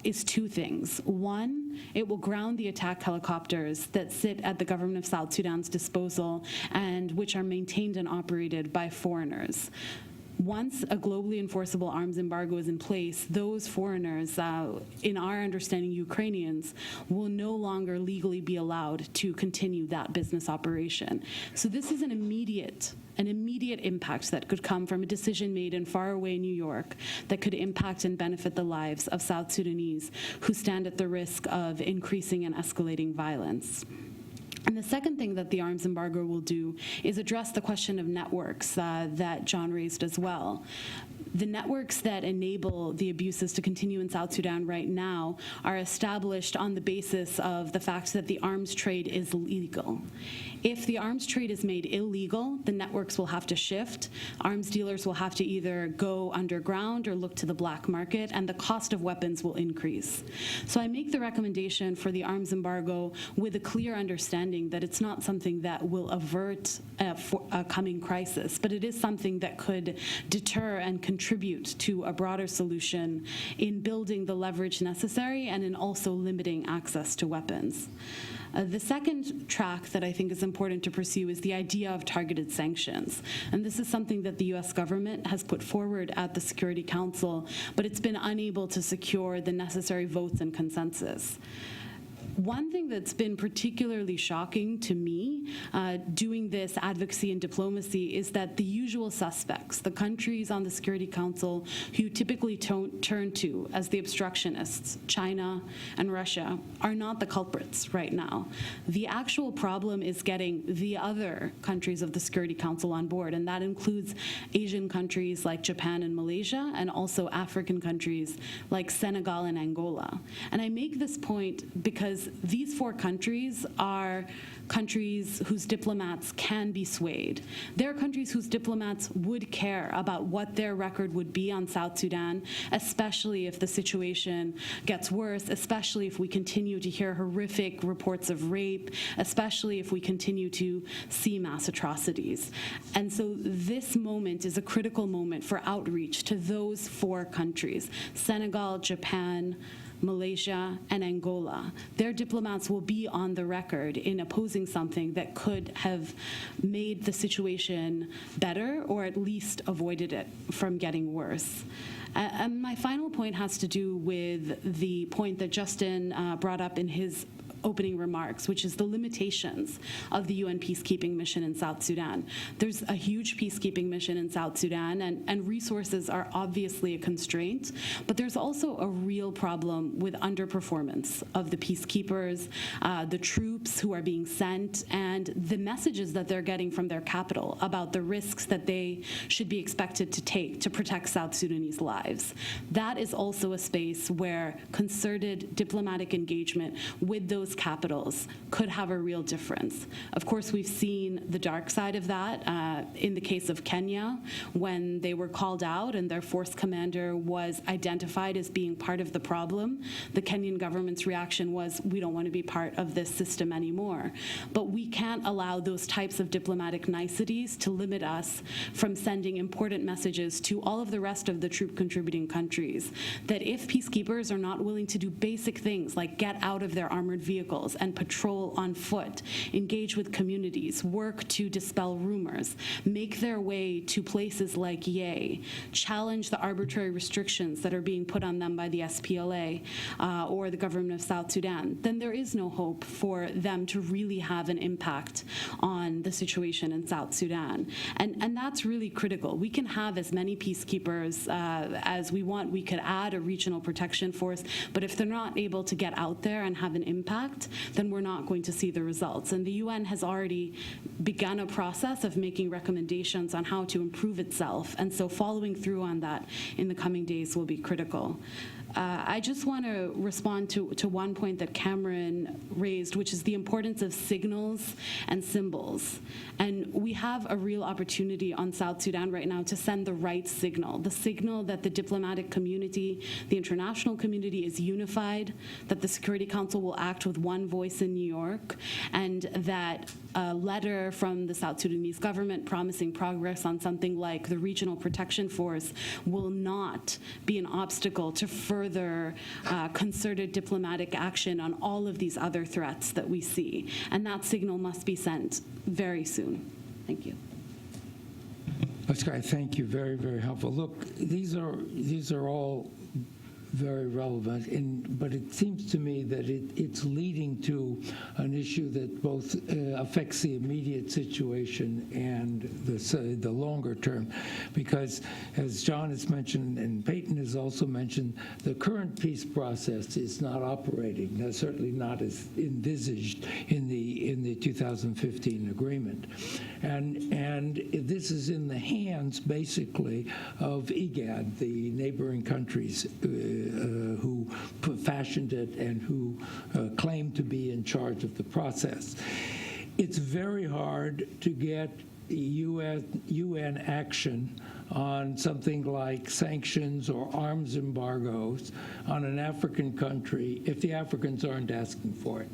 is two things. One, it will ground the attack helicopters that sit at the government of South Sudan's disposal and which are maintained and operated by foreigners. Once a globally enforceable arms embargo is in place, those foreigners, in our understanding Ukrainians, will no longer legally be allowed to continue that business operation. So this is an immediate impact that could come from a decision made in faraway New York that could impact and benefit the lives of South Sudanese who stand at the risk of increasing and escalating violence. And the second thing that the arms embargo will do is address the question of networks that John raised as well. The networks that enable the abuses to continue in South Sudan right now are established on the basis of the fact that the arms trade is legal. If the arms trade is made illegal, the networks will have to shift. Arms dealers will have to either go underground or look to the black market, and the cost of weapons will increase. So I make the recommendation for the arms embargo with a clear understanding that it's not something that will avert a coming crisis, but it is something that could deter and contribute to a broader solution in building the leverage necessary and in also limiting access to weapons. The second track that I think is important to pursue is the idea of targeted sanctions. And this is something that the U.S. government has put forward at the Security Council, but it's been unable to secure the necessary votes and consensus. One thing that's been particularly shocking to me doing this advocacy and diplomacy is that the usual suspects, the countries on the Security Council who you typically turn to as the obstructionists, China and Russia, are not the culprits right now. The actual problem is getting the other countries of the Security Council on board, and that includes Asian countries like Japan and Malaysia, and also African countries like Senegal and Angola. And I make this point because these four countries are countries whose diplomats can be swayed. They're countries whose diplomats would care about what their record would be on South Sudan, especially if the situation gets worse, especially if we continue to hear horrific reports of rape, especially if we continue to see mass atrocities. And so this moment is a critical moment for outreach to those four countries: Senegal, Japan, Malaysia, and Angola. Their diplomats will be on the record in opposing something that could have made the situation better or at least avoided it from getting worse. And my final point has to do with the point that Justin brought up in his opening remarks, which is the limitations of the UN peacekeeping mission in South Sudan. There's a huge peacekeeping mission in South Sudan, and resources are obviously a constraint, but there's also a real problem with underperformance of the peacekeepers, the troops who are being sent, and the messages that they're getting from their capital about the risks that they should be expected to take to protect South Sudanese lives. That is also a space where concerted diplomatic engagement with those capitals could have a real difference. Of course, we've seen the dark side of that in the case of Kenya, when they were called out and their force commander was identified as being part of the problem. The Kenyan government's reaction was, we don't want to be part of this system anymore. But we can't allow those types of diplomatic niceties to limit us from sending important messages to all of the rest of the troop-contributing countries, that if peacekeepers are not willing to do basic things like get out of their armored vehicles and patrol on foot, engage with communities, work to dispel rumors, make their way to places like Ye, challenge the arbitrary restrictions that are being put on them by the SPLA or the government of South Sudan, then there is no hope for them to really have an impact on the situation in South Sudan. And that's really critical. We can have as many peacekeepers as we want. We could add a regional protection force, but if they're not able to get out there and have an impact, impact, then we're not going to see the results. And the UN has already begun a process of making recommendations on how to improve itself. And so following through on that in the coming days will be critical. I just want to respond to one point that Cameron raised, which is the importance of signals and symbols. And we have a real opportunity on South Sudan right now to send the right signal, the signal that the diplomatic community, the international community is unified, that the Security Council will act with one voice in New York, and that a letter from the South Sudanese government promising progress on something like the Regional Protection Force will not be an obstacle to further concerted diplomatic action on all of these other threats that we see. And that signal must be sent very soon. Thank you. Oscar, thank you. Very, very helpful. Look, these are all very relevant, but it seems to me that it's leading to an issue that both affects the immediate situation and the longer term, because as John has mentioned and Peyton has also mentioned, the current peace process is not operating, certainly not as envisaged in the 2015 agreement, and this is in the hands basically of IGAD, the neighboring countries who fashioned it and who claim to be in charge of the process. It's very hard to get UN action on something like sanctions or arms embargoes on an African country if the Africans aren't asking for it.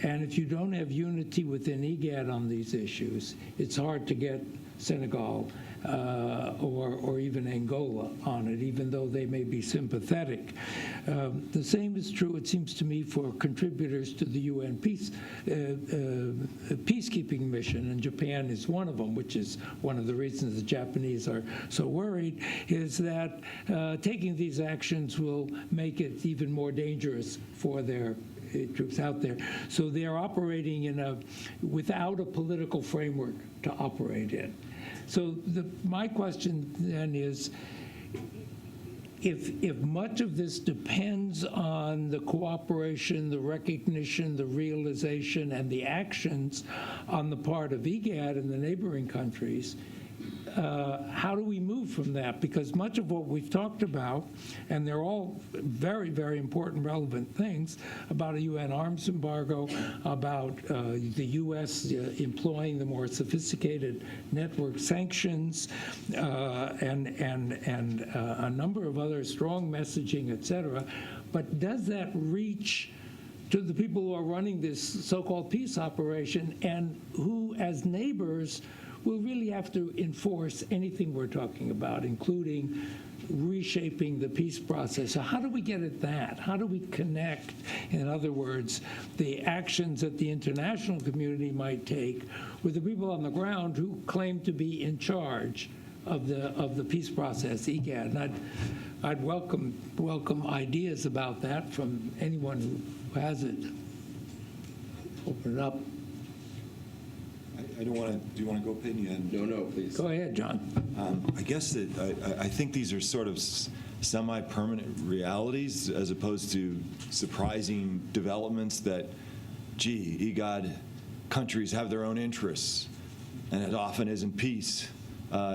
And if you don't have unity within IGAD on these issues, it's hard to get Senegal or even Angola on it, even though they may be sympathetic. The same is true, it seems to me, for contributors to the UN peacekeeping mission, and Japan is one of them, which is one of the reasons the Japanese are so worried, is that taking these actions will make it even more dangerous for their troops out there. So they're operating without a political framework to operate in. So my question then is, if much of this depends on the cooperation, the recognition, the realization, and the actions on the part of IGAD and the neighboring countries, how do we move from that? Because much of what we've talked about, and they're all very, very important, relevant things, about a UN arms embargo, about the U.S. Employing the more sophisticated network sanctions, and a number of other strong messaging, et cetera. But does that reach to the people who are running this so-called peace operation, and who, as neighbors, will really have to enforce anything we're talking about, including reshaping the peace process? So how do we get at that? How do we connect, in other words, the actions that the international community might take with the people on the ground who claim to be in charge of the peace process, IGAD? And I'd welcome ideas about that from anyone who has it. Open it up. I don't want to. Do you want to go, Peyton? No, please. Go ahead, John. I guess that I think these are sort of semi-permanent realities as opposed to surprising developments that, gee, IGAD countries have their own interests, and it often isn't peace.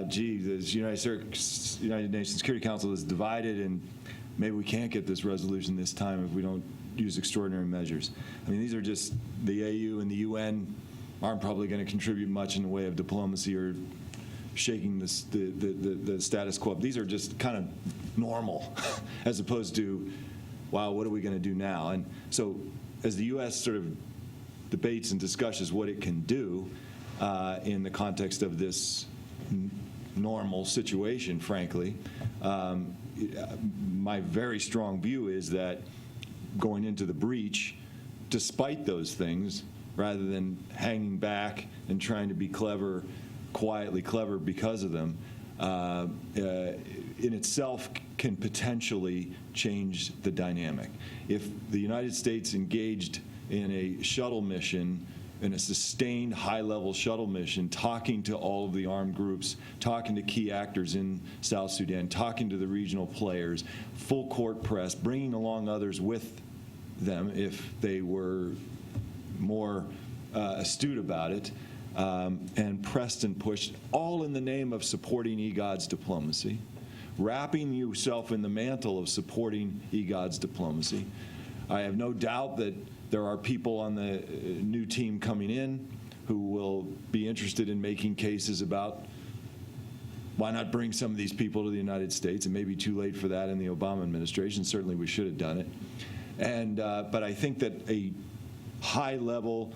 Gee, the United Nations Security Council is divided, and maybe we can't get this resolution this time if we don't use extraordinary measures. I mean, these are just the AU and the UN aren't probably going to contribute much in the way of diplomacy or shaking the status quo. These are just kind of normal, as opposed to, wow, what are we going to do now? And so as the U.S. sort of debates and discusses what it can do in the context of this normal situation, frankly, my very strong view is that going into the breach, despite those things, rather than hanging back and trying to be clever, quietly clever because of them, in itself can potentially change the dynamic. If the United States engaged in a shuttle mission, in a sustained high-level shuttle mission, talking to all of the armed groups, talking to key actors in South Sudan, talking to the regional players, full court press, bringing along others with them if they were more astute about it, and pressed and pushed, all in the name of supporting EGOD's diplomacy, wrapping yourself in the mantle of supporting EGOD's diplomacy. I have no doubt that there are people on the new team coming in who will be interested in making cases about why not bring some of these people to the United States. It may be too late for that in the Obama administration. Certainly we should have done it. And but I think that a high-level,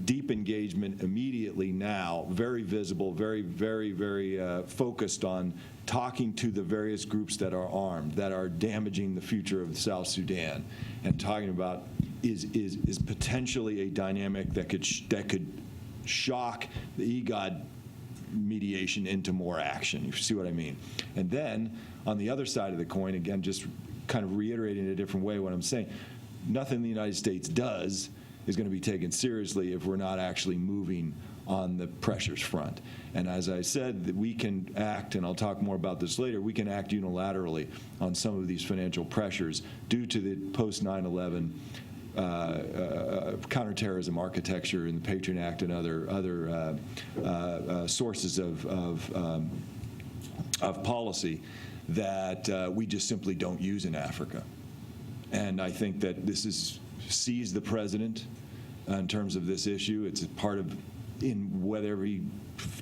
deep engagement immediately now, very visible, very, very, very focused on talking to the various groups that are armed, that are damaging the future of South Sudan, and talking about is potentially a dynamic that could shock the EGOD mediation into more action. You see what I mean? And then on the other side of the coin, again, just kind of reiterating in a different way what I'm saying, nothing the United States does is going to be taken seriously if we're not actually moving on the pressures front. And as I said, that we can act, and I'll talk more about this later, we can act unilaterally on some of these financial pressures due to the post-9/11 counterterrorism architecture in the Patriot Act and other sources of policy that we just simply don't use in Africa. And I think that this is sees the president in terms of this issue. It's a part of, in whatever he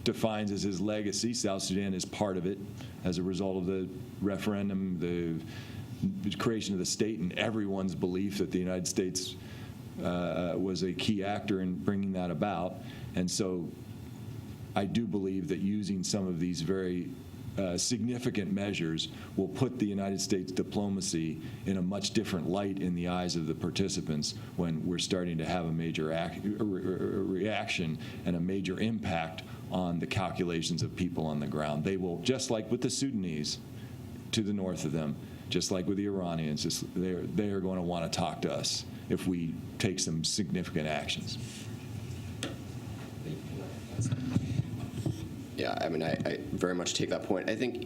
defines as his legacy, South Sudan is part of it as a result of the referendum, the creation of the state, and everyone's belief that the United States was a key actor in bringing that about. And so I do believe that using some of these very significant measures will put the United States diplomacy in a much different light in the eyes of the participants when we're starting to have a major reaction and a major impact on the calculations of people on the ground. They will, just like with the Sudanese to the north of them, just like with the Iranians, they are going to want to talk to us if we take some significant actions. Yeah, I mean, I very much take that point. I think,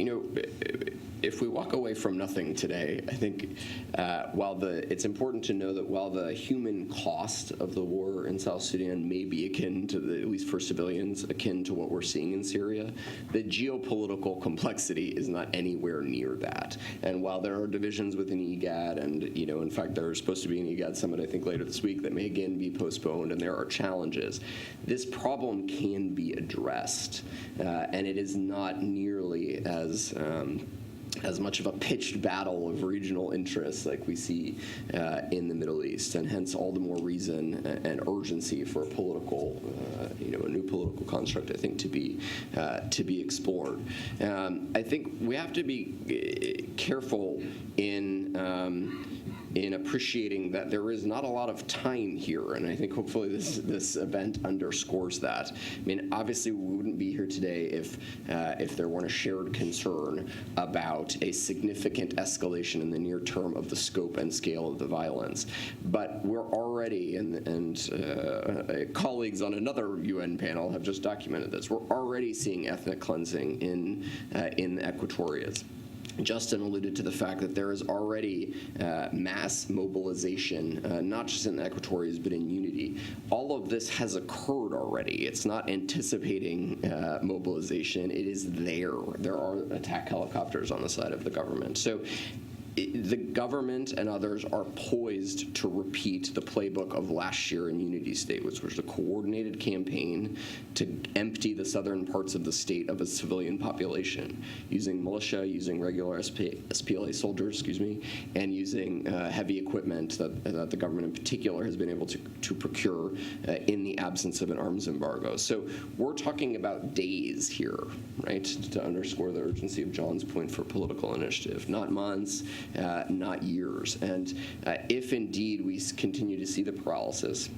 if we walk away from nothing today, I think it's important to know that while the human cost of the war in South Sudan may be akin to, at least for civilians, akin to what we're seeing in Syria, the geopolitical complexity is not anywhere near that. And while there are divisions within EGAD, and, in fact, there's supposed to be an EGAD summit, I think, later this week that may again be postponed, and there are challenges, this problem can be addressed. And it is not nearly as much of a pitched battle of regional interests like we see in the Middle East, and hence all the more reason and urgency for a political, a new political construct, I think, to be explored. I think we have to be careful in appreciating that there is not a lot of time here, and I think hopefully this event underscores that. I mean, obviously we wouldn't be here today if there weren't a shared concern about a significant escalation in the near term of the scope and scale of the violence. But we're already, and colleagues on another UN panel have just documented this, we're already seeing ethnic cleansing in the Equatorias. Justin alluded to the fact that there is already mass mobilization, not just in the Equatorias, but in Unity. All of this has occurred already. It's not anticipating mobilization. It is there. There are attack helicopters on the side of the government. So the government and others are poised to repeat the playbook of last year in Unity State, which was a coordinated campaign to empty the southern parts of the state of its civilian population, using militia, using regular SPLA soldiers, and using heavy equipment that the government in particular has been able to procure in the absence of an arms embargo. So we're talking about days here, right, to underscore the urgency of John's point for political initiative, not months, not years. And if indeed we continue to see the paralysis,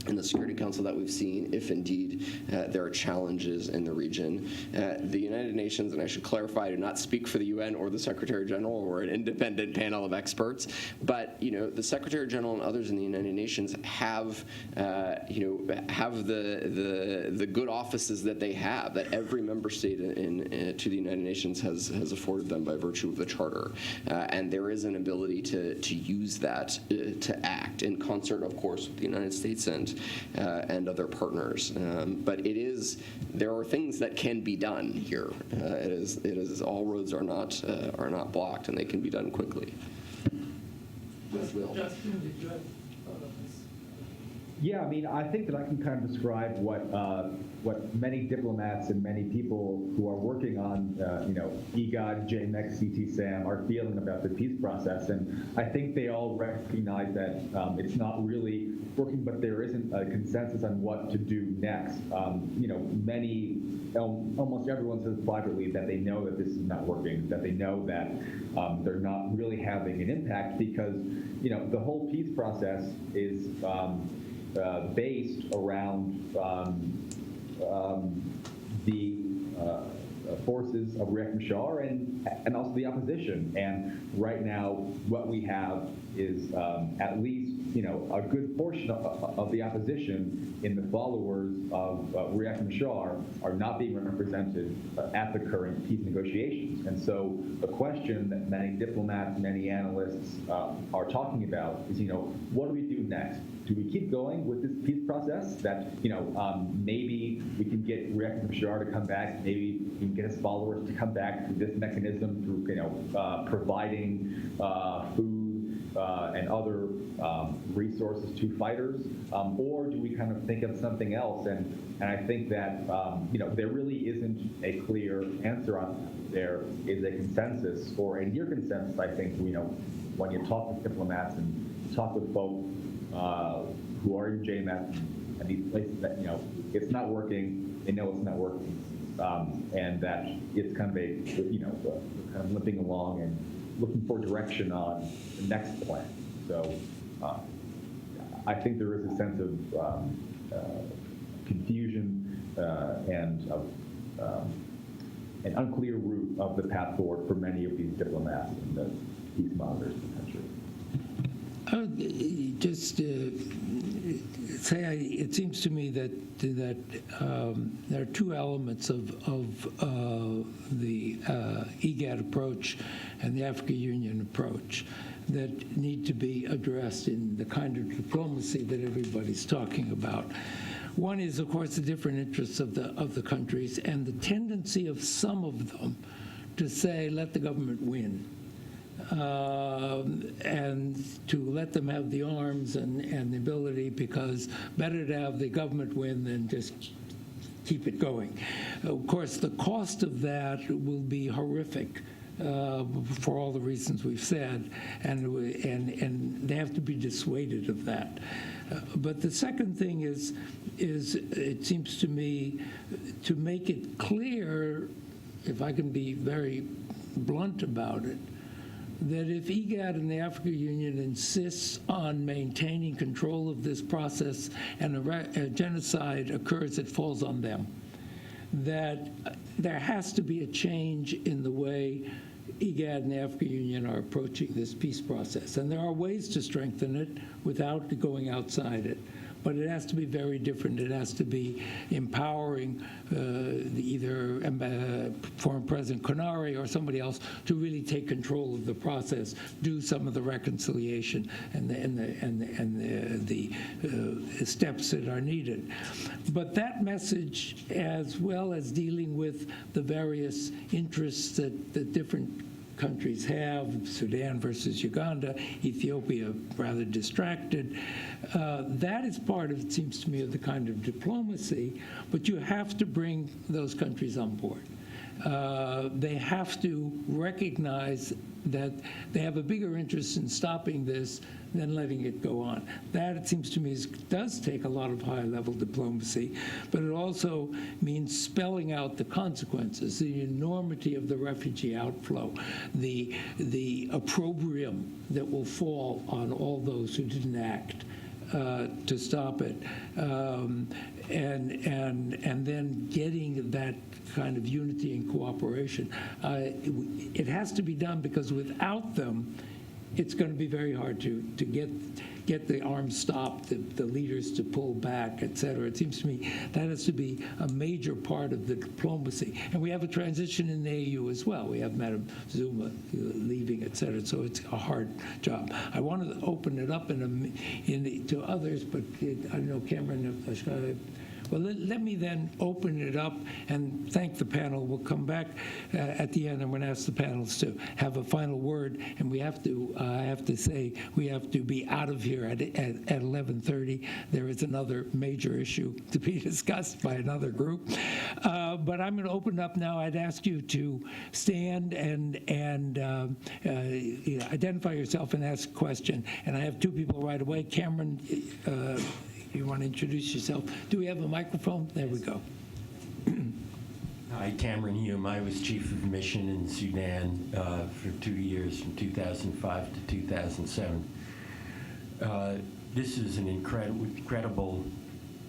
in the Security Council that we've seen, if indeed there are challenges in the region. The United Nations, and I should clarify, I do not speak for the UN or the Secretary General. We're an independent panel of experts, but the Secretary General and others in the United Nations have have the good offices that they have, that every member state to the United Nations has afforded them by virtue of the Charter, and there is an ability to use that to act in concert, of course, with the United States and other partners. But there are things that can be done here. It is all roads are not blocked, and they can be done quickly. Justin, did you have thought on this? Yeah, I mean, I think that I can kind of describe what many diplomats and many people who are working on, EGOD, JMEC, CTSAM are feeling about the peace process, and I think they all recognize that it's not really working, but there isn't a consensus on what to do next. Almost everyone says privately that they know that this is not working, that they know that they're not really having an impact because, the whole peace process is based around the forces of Riek Machar and also the opposition. And right now, what we have is at least a good portion of the opposition in the followers of Riek Machar are not being represented at the current peace negotiations. And so the question that many diplomats, many analysts are talking about is, what do we do next? Do we keep going with this peace process that, maybe we can get Riek Machar to come back, maybe we can get his followers to come back through this mechanism, through, providing food and other resources to fighters, or do we kind of think of something else? And I think that, there really isn't a clear answer on that. There is a consensus, or a near consensus, I think, when you talk with diplomats and talk with folks who are in JMF and these places that, it's not working, they know it's not working, and that it's kind of kind of limping along and looking for direction on the next plan. So I think there is a sense of confusion and an unclear route of the path forward for many of these diplomats and the peace monitors in the country. Just say it seems to me that there are two elements of the EGAD approach and the African Union approach that need to be addressed in the kind of diplomacy that everybody's talking about. One is, of course, the different interests of the countries and the tendency of some of them to say, let the government win. And to let them have the arms and the ability, because better to have the government win than just keep it going. Of course, the cost of that will be horrific for all the reasons we've said, and they have to be dissuaded of that. But the second thing is it seems to me, to make it clear, if I can be very blunt about it, that if EGAD and the African Union insists on maintaining control of this process and a genocide occurs, it falls on them. That there has to be a change in the way EGAD and the African Union are approaching this peace process. And there are ways to strengthen it without going outside it. But it has to be very different. It has to be empowering either former President Konaré or somebody else to really take control of the process, do some of the reconciliation and the steps that are needed. But that message, as well as dealing with the various interests that different countries have, Sudan versus Uganda, Ethiopia rather distracted. That is part of, it seems to me, of the kind of diplomacy, but you have to bring those countries on board. They have to recognize that they have a bigger interest in stopping this than letting it go on. That, it seems to me, does take a lot of high-level diplomacy, but it also means spelling out the consequences, the enormity of the refugee outflow, the opprobrium that will fall on all those who didn't act. to stop it, and then getting that kind of unity and cooperation. It has to be done because without them, it's going to be very hard to get the arms stopped, the leaders to pull back, et cetera. It seems to me that has to be a major part of the diplomacy. And we have a transition in the AU as well. We have Madam Zuma leaving, et cetera. So it's a hard job. I wanted to open it up to others, but I know Cameron. Well, let me then open it up and thank the panel. We'll come back at the end. I'm going to ask the panelists to have a final word, and we have to. I have to say we have to be out of here at 11:30. There is another major issue to be discussed by another group, but I'm going to open it up now. I'd ask you to stand and identify yourself and ask a question. And I have two people right away. Cameron. You want to introduce yourself? Do we have a microphone? There we go. Hi, Cameron Hume. I was chief of mission in Sudan for 2 years, from 2005 to 2007. This is an incredible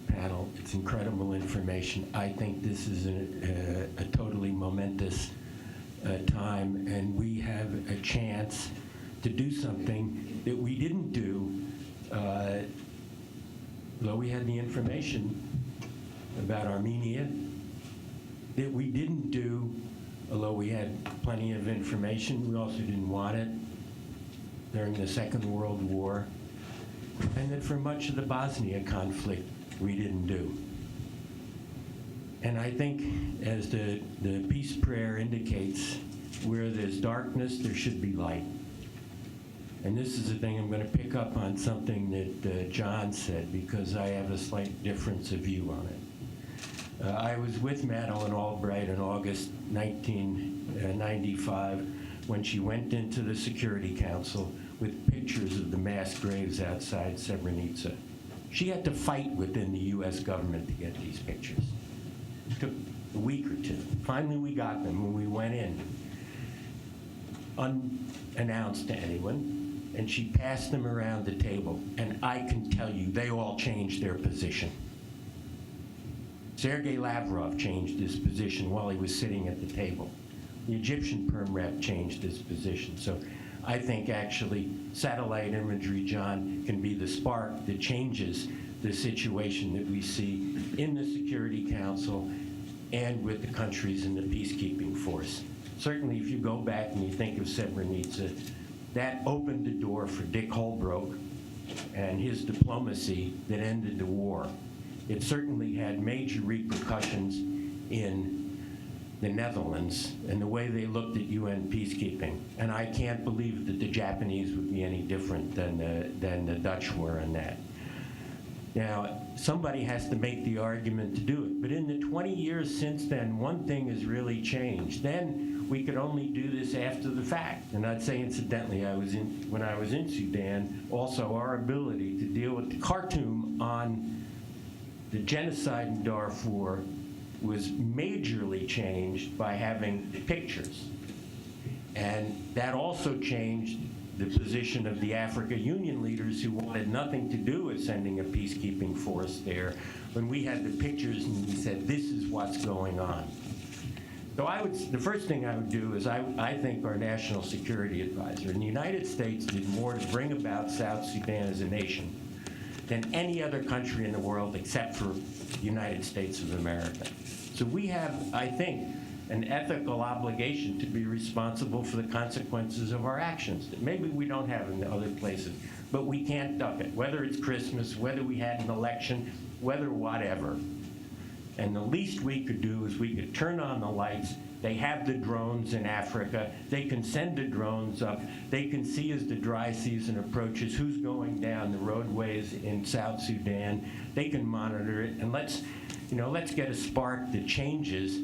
panel. It's incredible information. I think this is a totally momentous time, and we have a chance to do something that we didn't do though we had the information about Armenia, that we didn't do, although we had plenty of information, we also didn't want it during the Second World War, and that for much of the Bosnia conflict, we didn't do. And I think, as the peace prayer indicates, where there's darkness, there should be light. And this is the thing, I'm going to pick up on something that John said, because I have a slight difference of view on it. I was with Madeleine Albright in August 1995 when she went into the Security Council with pictures of the mass graves outside Srebrenica. She had to fight within the U.S. government to get these pictures. It took a week or two. Finally, we got them when we went in, unannounced to anyone. And she passed them around the table, and I can tell you, they all changed their position. Sergei Lavrov changed his position while he was sitting at the table. The Egyptian Perm Rep changed his position. So I think actually satellite imagery, John, can be the spark that changes the situation that we see in the Security Council and with the countries in the peacekeeping force. Certainly, if you go back and you think of Srebrenica, that opened the door for Dick Holbrooke and his diplomacy that ended the war. It certainly had major repercussions in the Netherlands and the way they looked at UN peacekeeping. And I can't believe that the Japanese would be any different than the Dutch were in that. Now, somebody has to make the argument to do it. But in the 20 years since then, one thing has really changed. Then we could only do this after the fact. And I'd say, incidentally, when I was in Sudan, also our ability to deal with the Khartoum on the genocide in Darfur was majorly changed by having pictures. And that also changed the position of the Africa Union leaders who wanted nothing to do with sending a peacekeeping force there, when we had the pictures and we said, this is what's going on. So the first thing I would do is I think our national security advisor in the United States did more to bring about South Sudan as a nation than any other country in the world except for the United States of America. So we have, I think, an ethical obligation to be responsible for the consequences of our actions that maybe we don't have in the other places, but we can't duck it, whether it's Christmas, whether we had an election, whether whatever. And the least we could do is we could turn on the lights. They have the drones in Africa. They can send the drones up. They can see as the dry season approaches who's going down the roadways in South Sudan. They can monitor it. And let's get a spark that changes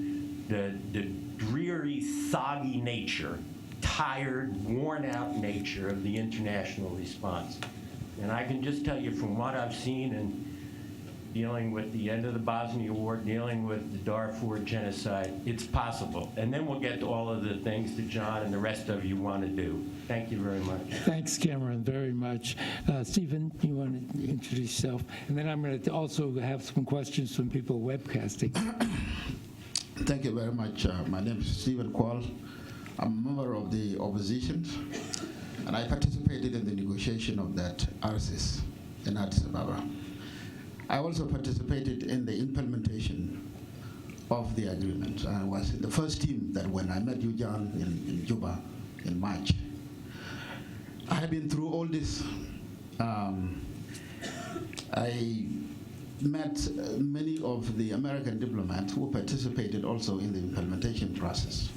the dreary, soggy nature, tired, worn-out nature of the international response. And I can just tell you from what I've seen and dealing with the end of the Bosnia War, dealing with the Darfur genocide, it's possible. And then we'll get to all of the things that John and the rest of you want to do. Thank you very much. Thanks, Cameron, very much. much. Stephen, you want to introduce yourself? And then I'm going to also have some questions from people webcasting. Thank you very much. My name is Stephen Quall. I'm a member of the opposition, and I participated in the negotiation of that RCS in Addis Ababa. I also participated in the implementation of the agreement. I was in the first team that when I met you, John, in Juba in March. I have been through all this. I met many of the American diplomats who participated also in the implementation process.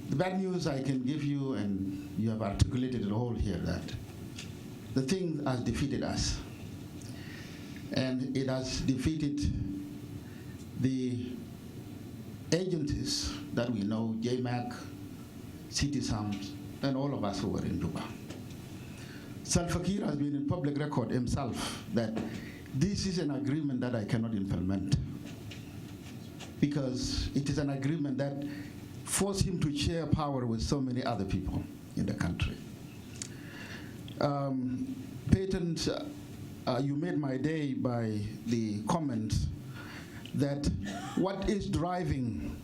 The bad news I can give you, and you have articulated it all here, that the thing has defeated us. And it has defeated the agencies that we know, JMAC, CITISAM, and all of us who were in Juba. Salva Kiir has been in public record himself that this is an agreement that I cannot implement because it is an agreement that forced him to share power with so many other people in the country. Patent, you made my day by the comment that what is driving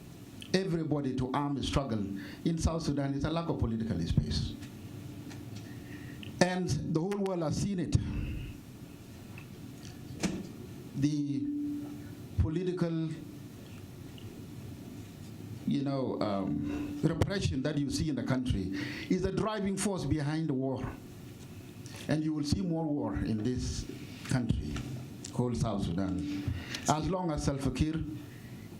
everybody to armed struggle in South Sudan is a lack of political space. And the whole world has seen it. The political, repression that you see in the country is the driving force behind the war. And you will see more war in this country called South Sudan. As long as Salva Kiir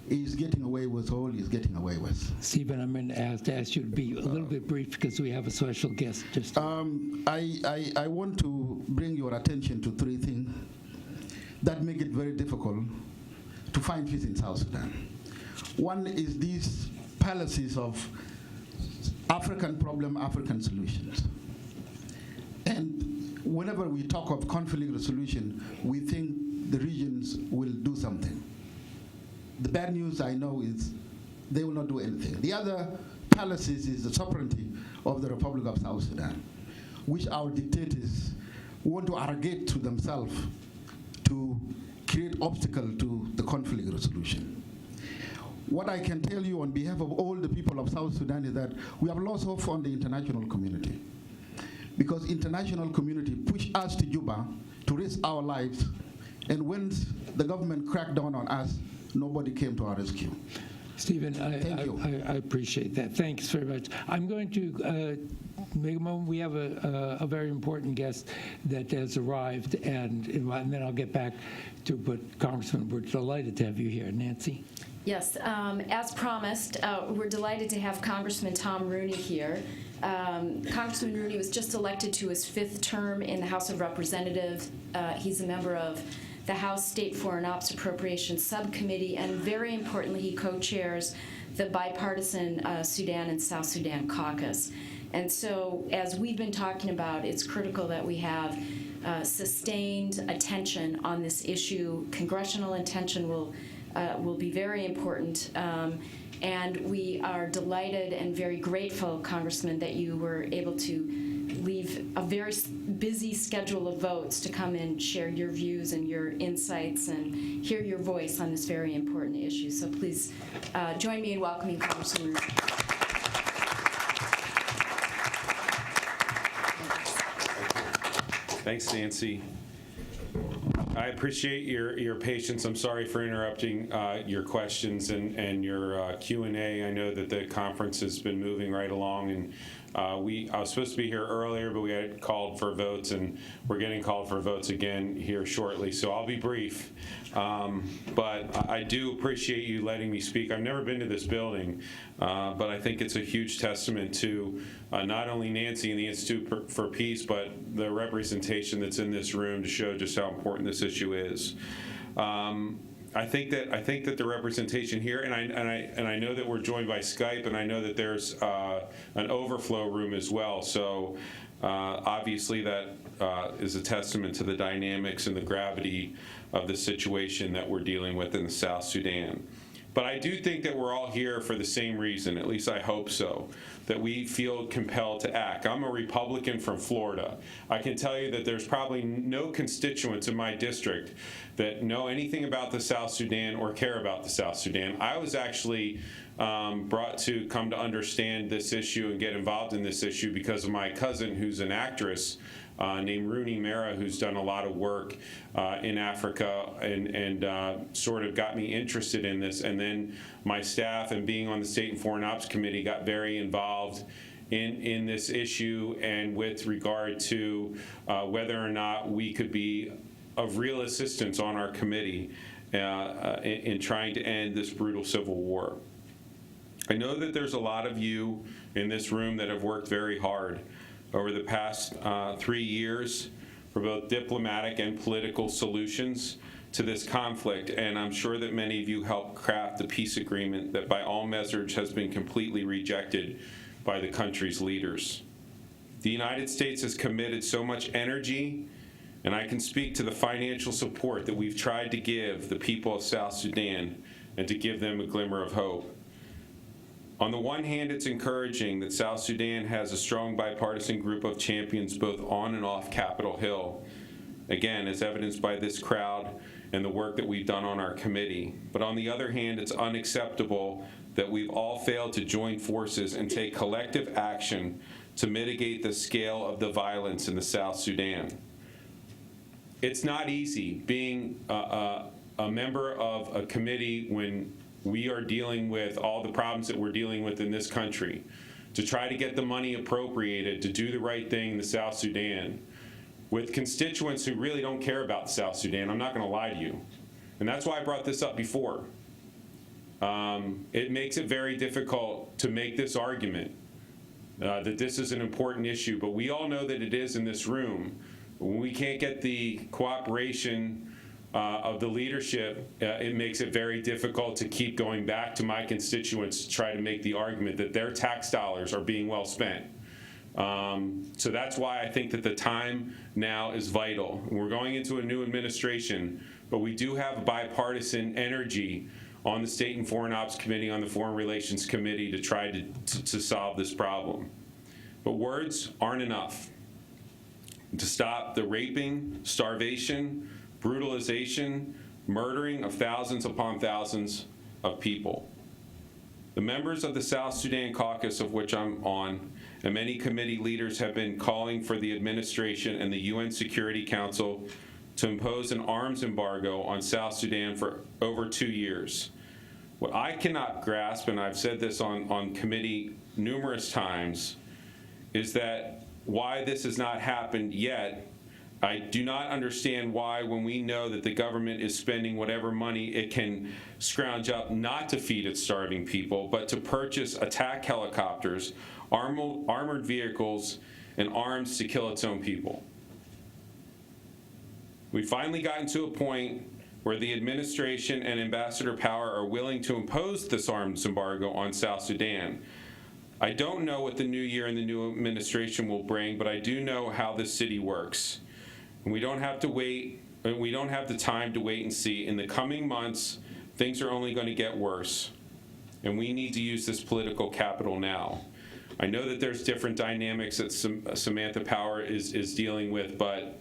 is getting away with all he's getting away with. Stephen, I'm going to ask you to be a little bit brief because we have a special guest. I want to bring your attention to three things that make it very difficult to find peace in South Sudan. One is these palaces of African problem, African solutions. And whenever we talk of conflict resolution, we think the regions will do something. The bad news I know is they will not do anything. The other palaces is the sovereignty of the Republic of South Sudan, which our dictators want to arrogate to themselves to create obstacle to the conflict resolution. What I can tell you on behalf of all the people of South Sudan is that we have lost hope on the international community because international community pushed us to Juba to risk our lives, and when the government cracked down on us, nobody came to our rescue. Stephen, I appreciate that. Thanks very much. I'm going to make a moment. We have a very important guest that has arrived, and then I'll get back to what Congressman, we're delighted to have you here. Nancy? Yes, as promised, we're delighted to have Congressman Tom Rooney here. Congressman Rooney was just elected to his 5th term in the House of Representatives. He's a member of the House State Foreign Ops Appropriations Subcommittee, and very importantly, he co-chairs the bipartisan Sudan and South Sudan caucus. And so, as we've been talking about, it's critical that we have sustained attention on this issue. Congressional attention will be very important. And we are delighted and very grateful, Congressman, that you were able to leave a very busy schedule of votes to come and share your views and your insights and hear your voice on this very important issue. So please join me in welcoming Congressman Rooney. Thanks, Nancy. I appreciate your patience. I'm sorry for interrupting your questions and your Q&A. I know that the conference has been moving right along, and I was supposed to be here earlier, but we had called for votes, and we're getting called for votes again here shortly, so I'll be brief. But I do appreciate you letting me speak. I've never been to this building, but I think it's a huge testament to not only Nancy and the Institute for Peace, but the representation that's in this room to show just how important this issue is. I think that the representation here, and I know that we're joined by Skype, and I know that there's an overflow room as well. So obviously that is a testament to the dynamics and the gravity of the situation that we're dealing with in the South Sudan. But I do think that we're all here for the same reason, at least I hope so, that we feel compelled to act. I'm a Republican from Florida. I can tell you that there's probably no constituents in my district that know anything about the South Sudan or care about the South Sudan. I was actually brought to come to understand this issue and get involved in this issue because of my cousin, who's an actress named Rooney Mara, who's done a lot of work in Africa and sort of got me interested in this. And then my staff and being on the State and Foreign Ops Committee got very involved in this issue and with regard to whether or not we could be of real assistance on our committee in trying to end this brutal civil war. I know that there's a lot of you in this room that have worked very hard over the past 3 years for both diplomatic and political solutions to this conflict, and I'm sure that many of you helped craft the peace agreement that by all measures has been completely rejected by the country's leaders. The United States has committed so much energy, and I can speak to the financial support that we've tried to give the people of South Sudan and to give them a glimmer of hope. On the one hand, it's encouraging that South Sudan has a strong bipartisan group of champions both on and off Capitol Hill, again, as evidenced by this crowd and the work that we've done on our committee. But on the other hand, it's unacceptable that we've all failed to join forces and take collective action to mitigate the scale of the violence in the South Sudan. It's not easy being a member of a committee when we are dealing with all the problems that we're dealing with in this country, to try to get the money appropriated to do the right thing in the South Sudan, with constituents who really don't care about the South Sudan. I'm not going to lie to you. And that's why I brought this up before. It makes it very difficult to make this argument that this is an important issue, but we all know that it is in this room. When we can't get the cooperation of the leadership, it makes it very difficult to keep going back to my constituents to try to make the argument that their tax dollars are being well spent. So that's why I think that the time now is vital. We're going into a new administration, but we do have a bipartisan energy on the State and Foreign Ops Committee, on the Foreign Relations Committee to try to solve this problem. But words aren't enough to stop the raping, starvation, brutalization, murdering of thousands upon thousands of people. The members of the South Sudan caucus, of which I'm on, and many committee leaders have been calling for the administration and the UN Security Council to impose an arms embargo on South Sudan for over 2 years. What I cannot grasp, and I've said this on committee numerous times, is that why this has not happened yet. I do not understand why, when we know that the government is spending whatever money it can scrounge up not to feed its starving people, but to purchase attack helicopters, armored vehicles, and arms to kill its own people. We've finally gotten to a point where the administration and Ambassador Power are willing to impose this arms embargo on South Sudan. I don't know what the new year and the new administration will bring, but I do know how this city works. And we don't have to wait, we don't have the time to wait and see. In the coming months, things are only going to get worse. And we need to use this political capital now. I know that there's different dynamics that Samantha Power is dealing with, but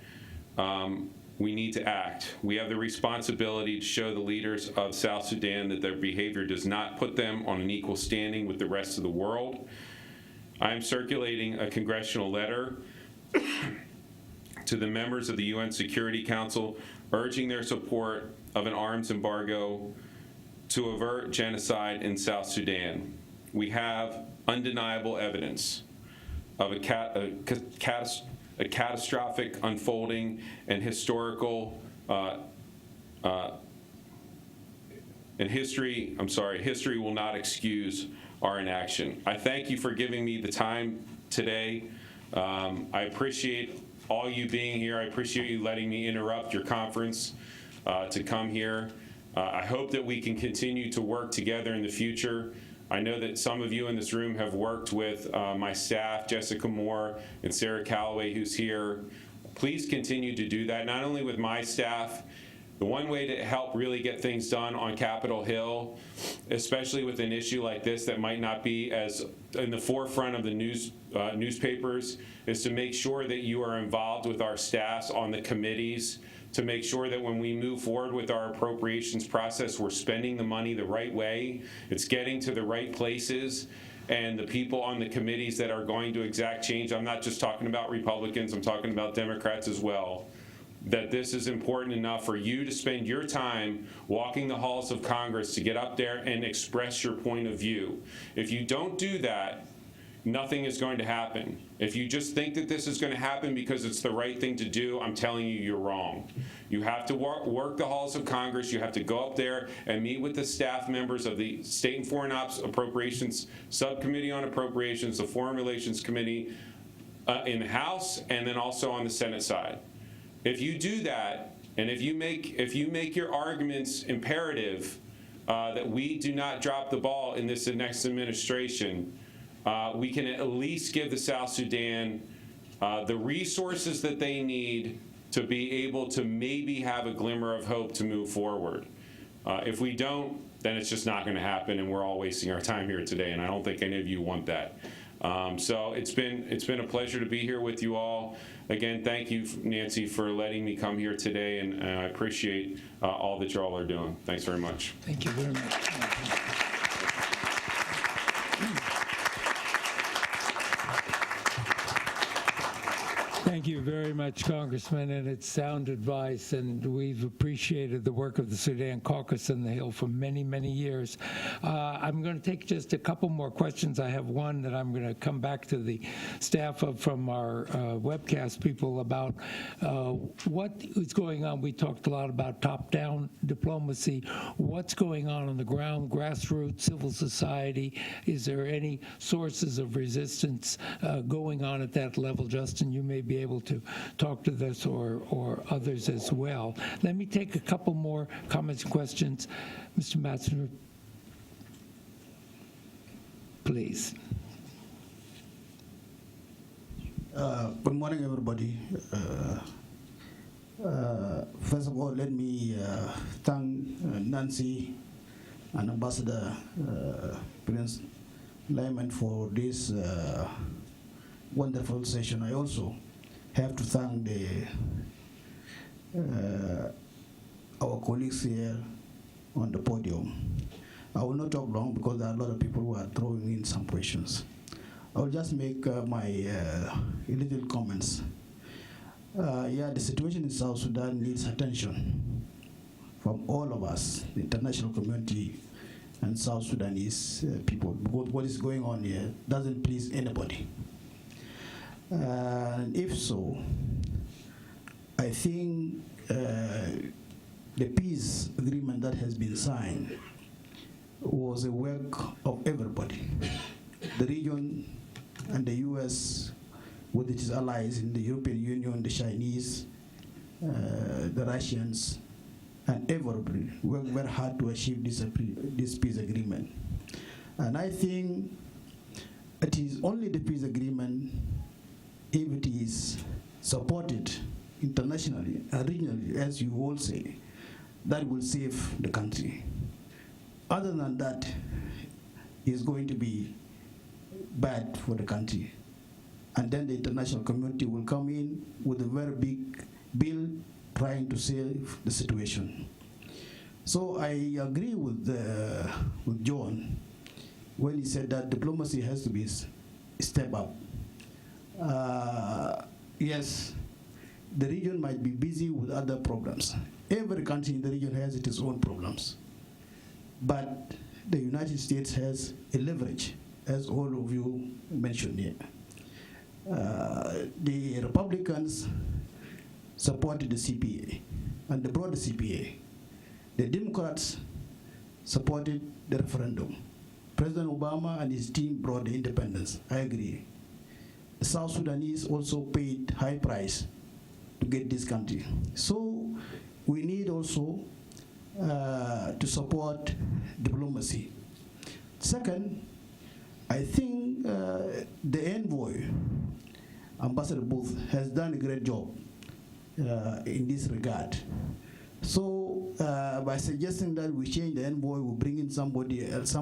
we need to act. We have the responsibility to show the leaders of South Sudan that their behavior does not put them on an equal standing with the rest of the world. I am circulating a congressional letter to the members of the UN Security Council urging their support of an arms embargo to avert genocide in South Sudan. We have undeniable evidence of a catastrophic unfolding and historical history will not excuse our inaction. I thank you for giving me the time today. I appreciate all you being here. I appreciate you letting me interrupt your conference to come here. I hope that we can continue to work together in the future. I know that some of you in this room have worked with my staff, Jessica Moore and Sarah Calloway, who's here. Please continue to do that, not only with my staff The one way to help really get things done on Capitol Hill, especially with an issue like this that might not be as in the forefront of the newspapers, is to make sure that you are involved with our staffs on the committees, to make sure that when we move forward with our appropriations process, we're spending the money the right way, it's getting to the right places, and the people on the committees that are going to exact change, I'm not just talking about Republicans, I'm talking about Democrats as well, that this is important enough for you to spend your time walking the halls of Congress to get up there and express your point of view. If you don't do that, nothing is going to happen. If you just think that this is going to happen because it's the right thing to do, I'm telling you, you're wrong. You have to work the halls of Congress. You have to go up there and meet with the staff members of the State and Foreign Ops Appropriations Subcommittee on Appropriations, the Foreign Relations Committee in the House, and then also on the Senate side. If you do that, and if you make your arguments imperative that we do not drop the ball in this next administration, we can at least give the South Sudan the resources that they need to be able to maybe have a glimmer of hope to move forward. If we don't, then it's just not going to happen, and we're all wasting our time here today, and I don't think any of you want that. So it's been a pleasure to be here with you all. Again, thank you, Nancy, for letting me come here today, and I appreciate all that you all are doing. Thanks very much. Thank you very much. Thank you very much, Congressman, and it's sound advice, and we've appreciated the work of the Sudan Caucus and the Hill for many, many years. I'm going to take just a couple more questions. I have one that I'm going to come back to the staff from our webcast people about what is going on. We talked a lot about top-down diplomacy. What's going on the ground, grassroots, civil society? Is there any sources of resistance going on at that level? Justin, you may be able to talk to this or others as well. Let me take a couple more comments and questions. Mr. Matzner, please. Good morning, everybody. First of all, let me thank Nancy and Ambassador Prince Lyman for this wonderful session. I also have to thank our colleagues here on the podium. I will not talk long because there are a lot of people who are throwing in some questions. I will just make my little comments. Yeah, the situation in South Sudan needs attention from all of us, the international community and South Sudanese people, because what is going on here doesn't please anybody. If so, I think the peace agreement that has been signed was a work of everybody. The region and the U.S. with its allies in the European Union, the Chinese, the Russians, and everybody worked very hard to achieve this peace agreement. And I think it is only the peace agreement, if it is supported internationally and regionally, as you all say, that will save the country. Other than that, it's going to be bad for the country. And then the international community will come in with a very big bill trying to save the situation. So I agree with John when he said that diplomacy has to be step up. Yes, the region might be busy with other problems. Every country in the region has its own problems. But the United States has a leverage, as all of you mentioned here. The Republicans supported the CPA, and they brought the CPA. The Democrats supported the referendum. President Obama and his team brought the independence. I agree. The South Sudanese also paid high price to get this country. So we need also to support diplomacy. Second, I think the envoy, Ambassador Booth, has done a great job in this regard. So by suggesting that we change the envoy, we bring in somebody else,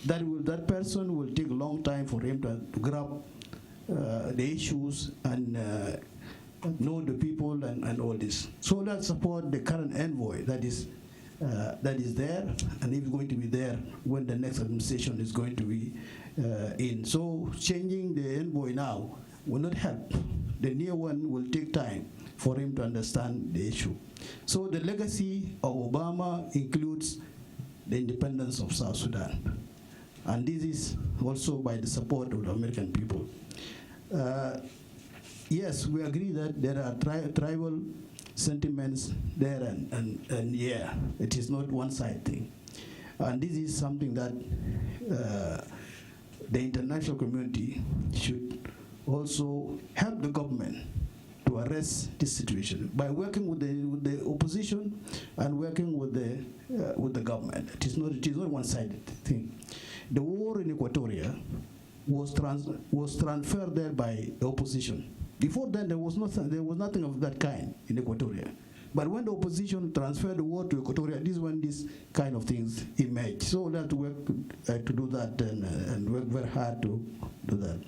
that person will take a long time for him to grab the issues and know the people and all this. So let's support the current envoy that is there, and is going to be there when the next administration is going to be in. So changing the envoy now will not help. The new one will take time for him to understand the issue. So the legacy of Obama includes the independence of South Sudan. And this is also by the support of the American people. Yes, we agree that there are tribal sentiments there, and yeah, it is not one-side thing. And this is something that the international community should also help the government to arrest this situation by working with the opposition and working with the government. It is not a one-sided thing. The war in Equatoria was transferred there by the opposition. Before then, there was nothing of that kind in Equatoria. But when the opposition transferred the war to Equatoria, this is when these kind of things emerged. So we have to work to do that and work very hard to do that.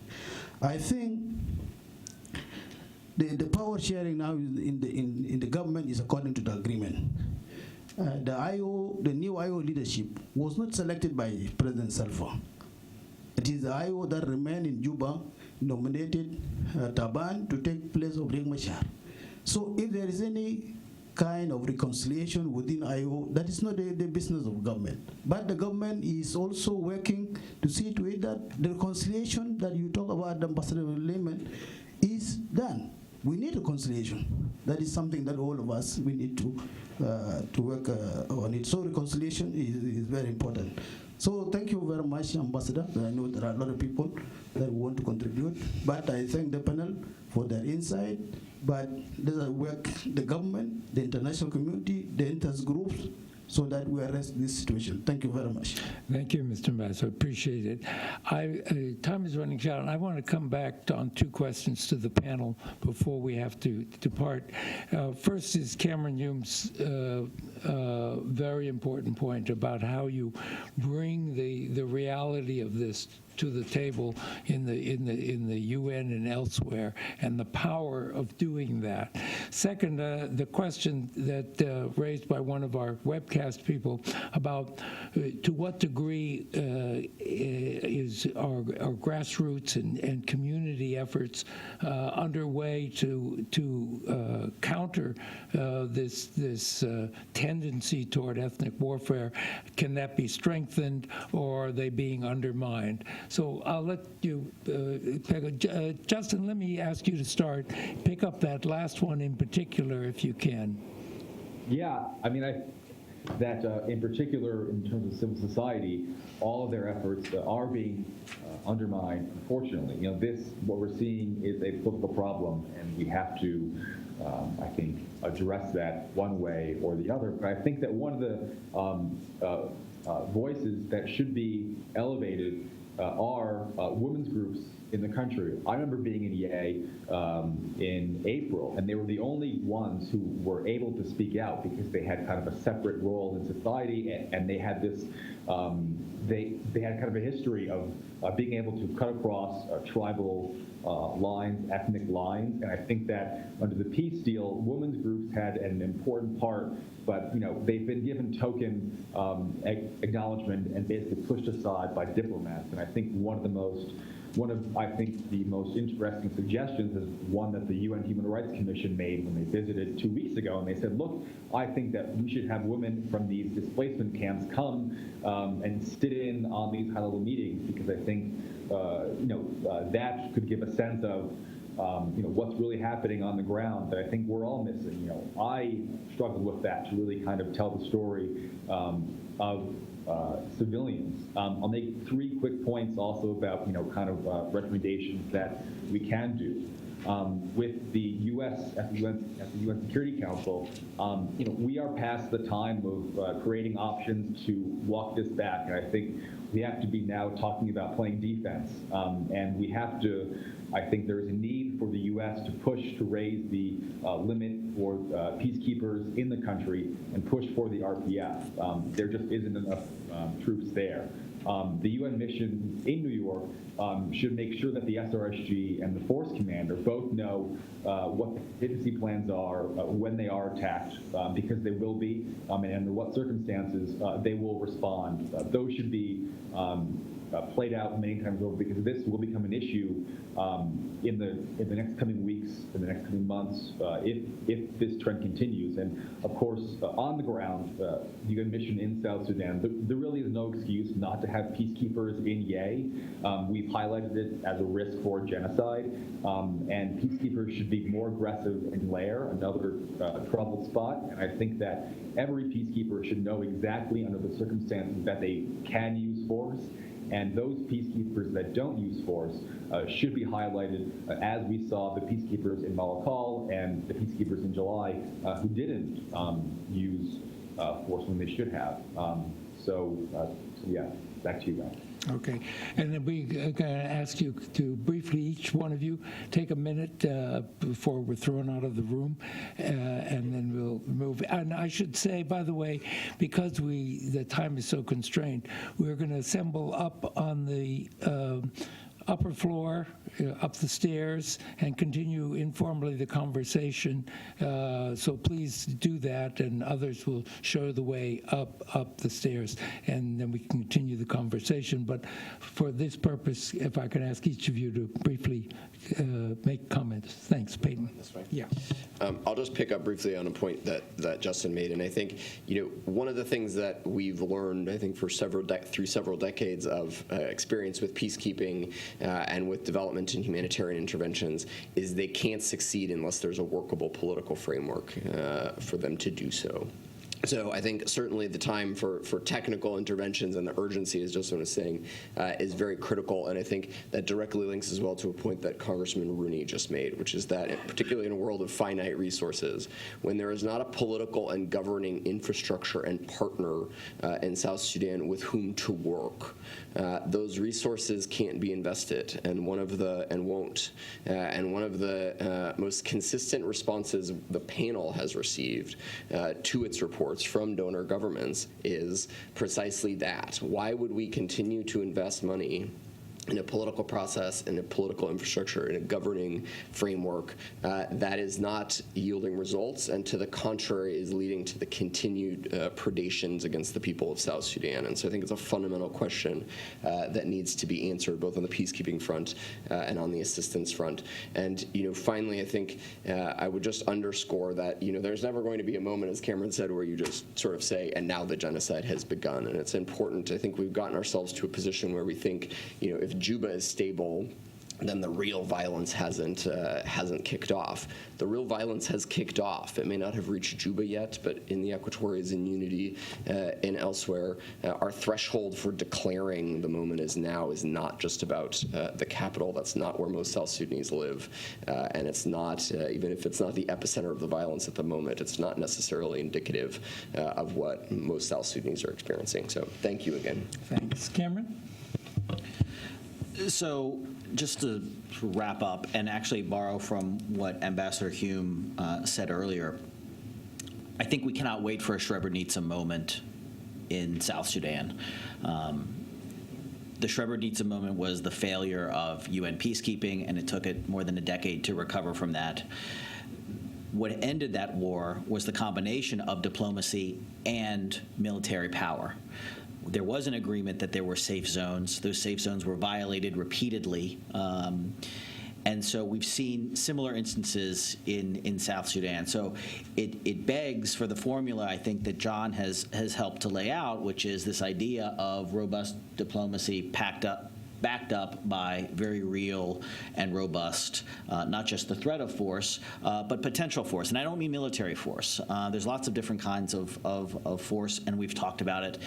I think the power sharing now in the government is according to the agreement. The new IO leadership was not selected by President Salva. It is the IO that remained in Juba, nominated Taban to take place of Riek Machar. So if there is any kind of reconciliation within IO, that is not the business of government. But the government is also working to see to it that the reconciliation that you talk about, Ambassador Lehman, is done. We need reconciliation. That is something that all of us, we need to work on it. So reconciliation is very important. So thank you very much, Ambassador. I know there are a lot of people that want to contribute, but I thank the panel for their insight. But let us work, the government, the international community, the interest groups, so that we arrest this situation. Thank you very much. Thank you, Mr. Ambassador. Appreciate it. Time is running short, and I want to come back on two questions to the panel before we have to depart. First is Cameron Hume's very important point about how you bring the reality of this to the table in the UN and elsewhere, and the power of doing that. Second, the question that raised by one of our webcast people about to what degree is our grassroots and community efforts underway to counter this tendency toward ethnic warfare. Can that be strengthened, or are they being undermined? So I'll let you, Justin, let me ask you to start. Pick up that last one in particular, if you can. Yeah, I mean, that in particular, in terms of civil society, all of their efforts are being undermined, unfortunately. You know, what we're seeing is a political problem, and we have to, I think, address that one way or the other. But I think that one of the voices that should be elevated are women's groups in the country. I remember being in EA in April, and they were the only ones who were able to speak out because they had kind of a separate role in society, and they had this, they had kind of a history of being able to cut across tribal lines, ethnic lines, and I think that under the peace deal, women's groups had an important part, but they've been given token acknowledgement and basically pushed aside by diplomats. And I think one of the most interesting suggestions is one that the UN Human Rights Commission made when they visited 2 weeks ago, and they said, look, I think that we should have women from these displacement camps come and sit in on these high-level meetings, because I think that could give a sense of what's really happening on the ground that I think we're all missing. I struggle with that, to really kind of tell the story of civilians. I'll make 3 quick points also about kind of recommendations that we can do. With the U.S. at the UN Security Council, we are past the time of creating options to walk this back. And I think we have to be now talking about playing defense. And we have to, I think there is a need for the U.S. to push to raise the limit for peacekeepers in the country and push for the RPF. There just isn't enough troops there. The UN mission in New York should make sure that the SRSG and the force commander both know what the contingency plans are when they are attacked, because they will be, and under what circumstances they will respond. Those should be played out many times over, because this will become an issue in the next coming weeks, in the next coming months, if this trend continues. And of course, on the ground, the UN mission in South Sudan, there really is no excuse not to have peacekeepers in Yei. We've highlighted it as a risk for genocide, and peacekeepers should be more aggressive in Lair, another troubled spot. And I think that every peacekeeper should know exactly under the circumstances that they can use force. And those peacekeepers that don't use force should be highlighted, as we saw the peacekeepers in Malakal and the peacekeepers in July who didn't use force when they should have. So yeah, back to you guys. Okay, and then we're going to ask you to briefly, each one of you, take a minute before we're thrown out of the room, and then we'll move. And I should say, by the way, because the time is so constrained, we're going to assemble up on the upper floor, up the stairs, and continue informally the conversation. So please do that, and others will show the way up the stairs, and then we can continue the conversation. But for this purpose, if I could ask each of you to briefly make comments. Thanks, Peyton. That's right. Yeah. I'll just pick up briefly on a point that Justin made, and I think one of the things that we've learned, I think, for through several decades of experience with peacekeeping and with development and humanitarian interventions is they can't succeed unless there's a workable political framework for them to do so. So I think certainly the time for technical interventions and the urgency, as Justin was saying, is very critical. And I think that directly links as well to a point that Congressman Rooney just made, which is that particularly in a world of finite resources, when there is not a political and governing infrastructure and partner in South Sudan with whom to work, those resources can't be invested, and won't. And one of the most consistent responses the panel has received to its report from donor governments is precisely that. Why would we continue to invest money in a political process, in a political infrastructure, in a governing framework that is not yielding results, and to the contrary is leading to the continued predations against the people of South Sudan? And so I think it's a fundamental question that needs to be answered both on the peacekeeping front and on the assistance front. And finally, I think I would just underscore that there's never going to be a moment, as Cameron said, where you just sort of say, and now the genocide has begun. And it's important. I think we've gotten ourselves to a position where we think, if Juba is stable, then the real violence hasn't kicked off. The real violence has kicked off. It may not have reached Juba yet, but in the Equatorians, in Unity, and elsewhere, our threshold for declaring the moment is now is not just about the capital. That's not where most South Sudanese live, and it's not, even if it's not the epicenter of the violence at the moment, it's not necessarily indicative of what most South Sudanese are experiencing. So thank you again. Thanks. Cameron? So just to wrap up and actually borrow from what Ambassador Hume said earlier, I think we cannot wait for a Srebrenica moment in South Sudan. The Srebrenica moment was the failure of UN peacekeeping, and it took it more than a decade to recover from that. What ended that war was the combination of diplomacy and military power. There was an agreement that there were safe zones. Those safe zones were violated repeatedly. And so we've seen similar instances in South Sudan. So it begs for the formula, I think, that John has helped to lay out, which is this idea of robust diplomacy backed up by very real and robust, not just the threat of force, but potential force. And I don't mean military force. There's lots of different kinds of force, and we've talked about it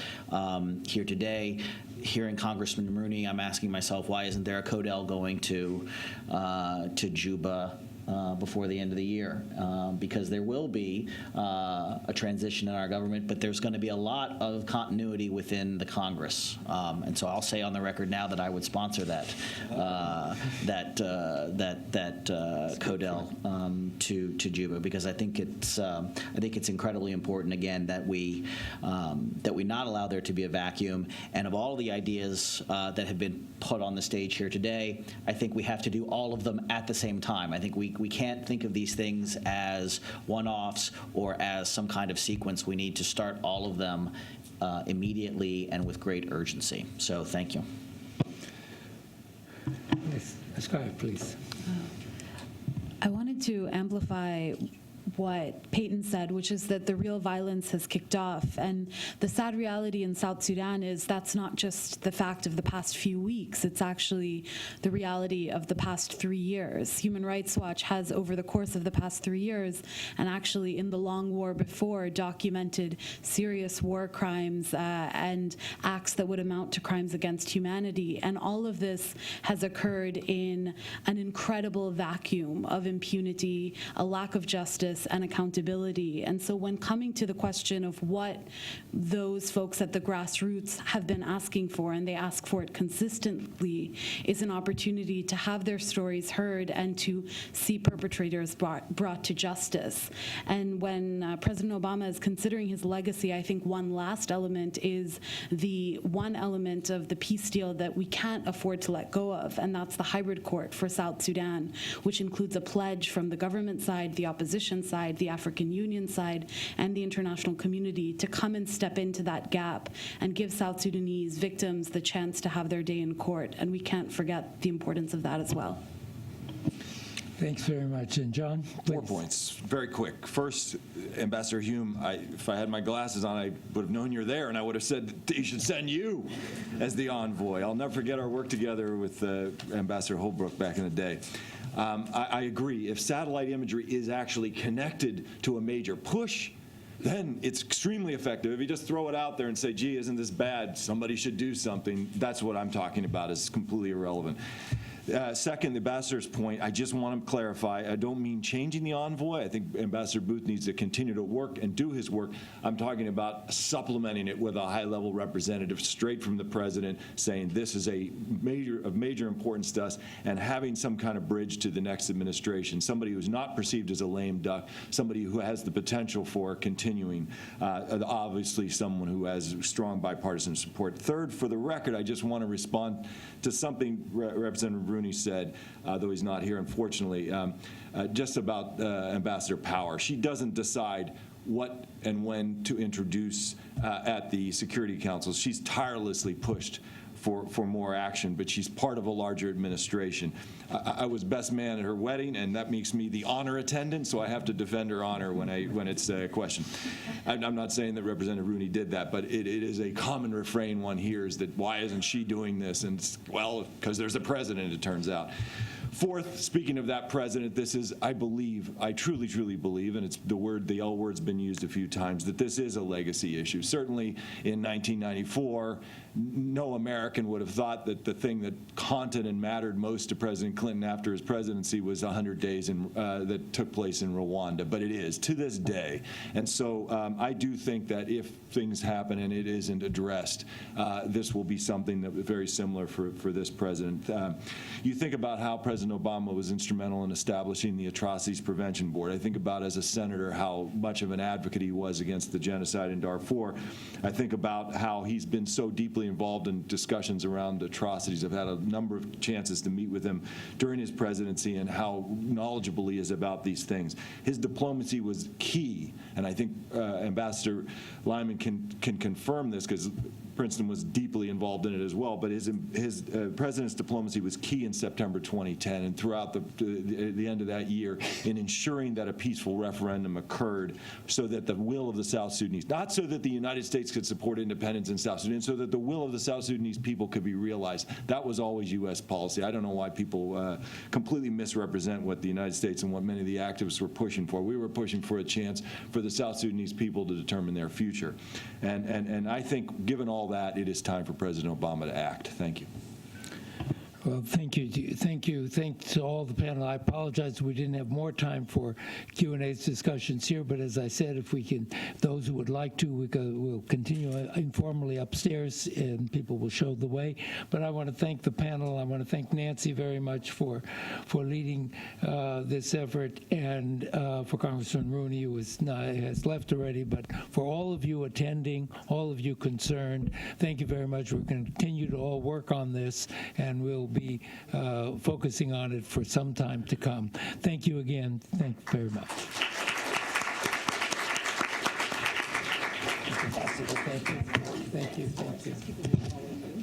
here today. Hearing Congressman Rooney, I'm asking myself, why isn't there a CODEL going to Juba? before the end of the year, because there will be a transition in our government, but there's going to be a lot of continuity within the Congress. And so I'll say on the record now that I would sponsor that CODEL to Juba, because I think it's incredibly important, again, that we not allow there to be a vacuum. And of all the ideas that have been put on the stage here today, I think we have to do all of them at the same time. I think we can't think of these things as one-offs or as some kind of sequence. We need to start all of them immediately and with great urgency. So thank you. Yes, Scott, please. I wanted to amplify what Peyton said, which is that the real violence has kicked off. And the sad reality in South Sudan is that's not just the fact of the past few weeks, it's actually the reality of the past 3 years. Human Rights Watch has, over the course of the past 3 years, and actually in the long war before, documented serious war crimes and acts that would amount to crimes against humanity. And all of this has occurred in an incredible vacuum of impunity, a lack of justice, and accountability. And so when coming to the question of what those folks at the grassroots have been asking for, and they ask for it consistently, is an opportunity to have their stories heard and to see perpetrators brought to justice. And when President Obama is considering his legacy, I think one last element is the one element of the peace deal that we can't afford to let go of, and that's the hybrid court for South Sudan, which includes a pledge from the government side, the opposition side, the African Union side, and the international community to come and step into that gap and give South Sudanese victims the chance to have their day in court. And we can't forget the importance of that as well. Thanks very much. And John, please. 4 points, very quick. First, Ambassador Hume, if I had my glasses on, I would have known you're there, and I would have said that he should send you as the envoy. I'll never forget our work together with Ambassador Holbrooke back in the day. I agree. If satellite imagery is actually connected to a major push, then it's extremely effective. If you just throw it out there and say, gee, isn't this bad? Somebody should do something. That's what I'm talking about. Is completely irrelevant. Second, the ambassador's point, I just want to clarify, I don't mean changing the envoy. I think Ambassador Booth needs to continue to work and do his work. I'm talking about supplementing it with a high-level representative straight from the president saying this is of major importance to us, and having some kind of bridge to the next administration, somebody who's not perceived as a lame duck, somebody who has the potential for continuing, obviously someone who has strong bipartisan support. Third, for the record, I just want to respond to something Representative Rooney said, though he's not here, unfortunately, just about Ambassador Power. She doesn't decide what and when to introduce at the Security Council. She's tirelessly pushed for more action, but she's part of a larger administration. I was best man at her wedding, and that makes me the honor attendant, so I have to defend her honor when it's a question. I'm not saying that Representative Rooney did that, but it is a common refrain one hears that why isn't she doing this? And well, because there's a president, it turns out. Fourth, speaking of that president, this is, I truly, truly believe, and it's the L word's been used a few times, that this is a legacy issue. Certainly in 1994, no American would have thought that the thing that haunted and mattered most to President Clinton after his presidency was 100 days that took place in Rwanda, but it is to this day. And so I do think that if things happen and it isn't addressed, this will be something that very similar for this president. You think about how President Obama was instrumental in establishing the Atrocities Prevention Board. I think about, as a senator, how much of an advocate he was against the genocide in Darfur. I think about how he's been so deeply involved in discussions around atrocities. I've had a number of chances to meet with him during his presidency, and how knowledgeable he is about these things. His diplomacy was key, and I think Ambassador Lyman can confirm this, because Princeton was deeply involved in it as well, but his president's diplomacy was key in September 2010 and throughout the end of that year in ensuring that a peaceful referendum occurred, so that the will of the South Sudanese, not so that the United States could support independence in South Sudan, so that the will of the South Sudanese people could be realized. That was always U.S. policy. I don't know why people completely misrepresent what the United States and what many of the activists were pushing for. We were pushing for a chance for the South Sudanese people to determine their future. And I think, given all that, it is time for President Obama to act. Thank you. Well, thank you. Thanks to all the panel. I apologize we didn't have more time for Q&A's discussions here, but as I said, if we can, those who would like to, we'll continue informally upstairs and people will show the way. But I want to thank the panel. I want to thank Nancy very much for leading this effort, and for Congressman Rooney, who has left already, but for all of you attending, all of you concerned, thank you very much. We're going to continue to all work on this, and we'll be focusing on it for some time to come. Thank you again. Thank you very much. Thank you. Thank you. Thank you.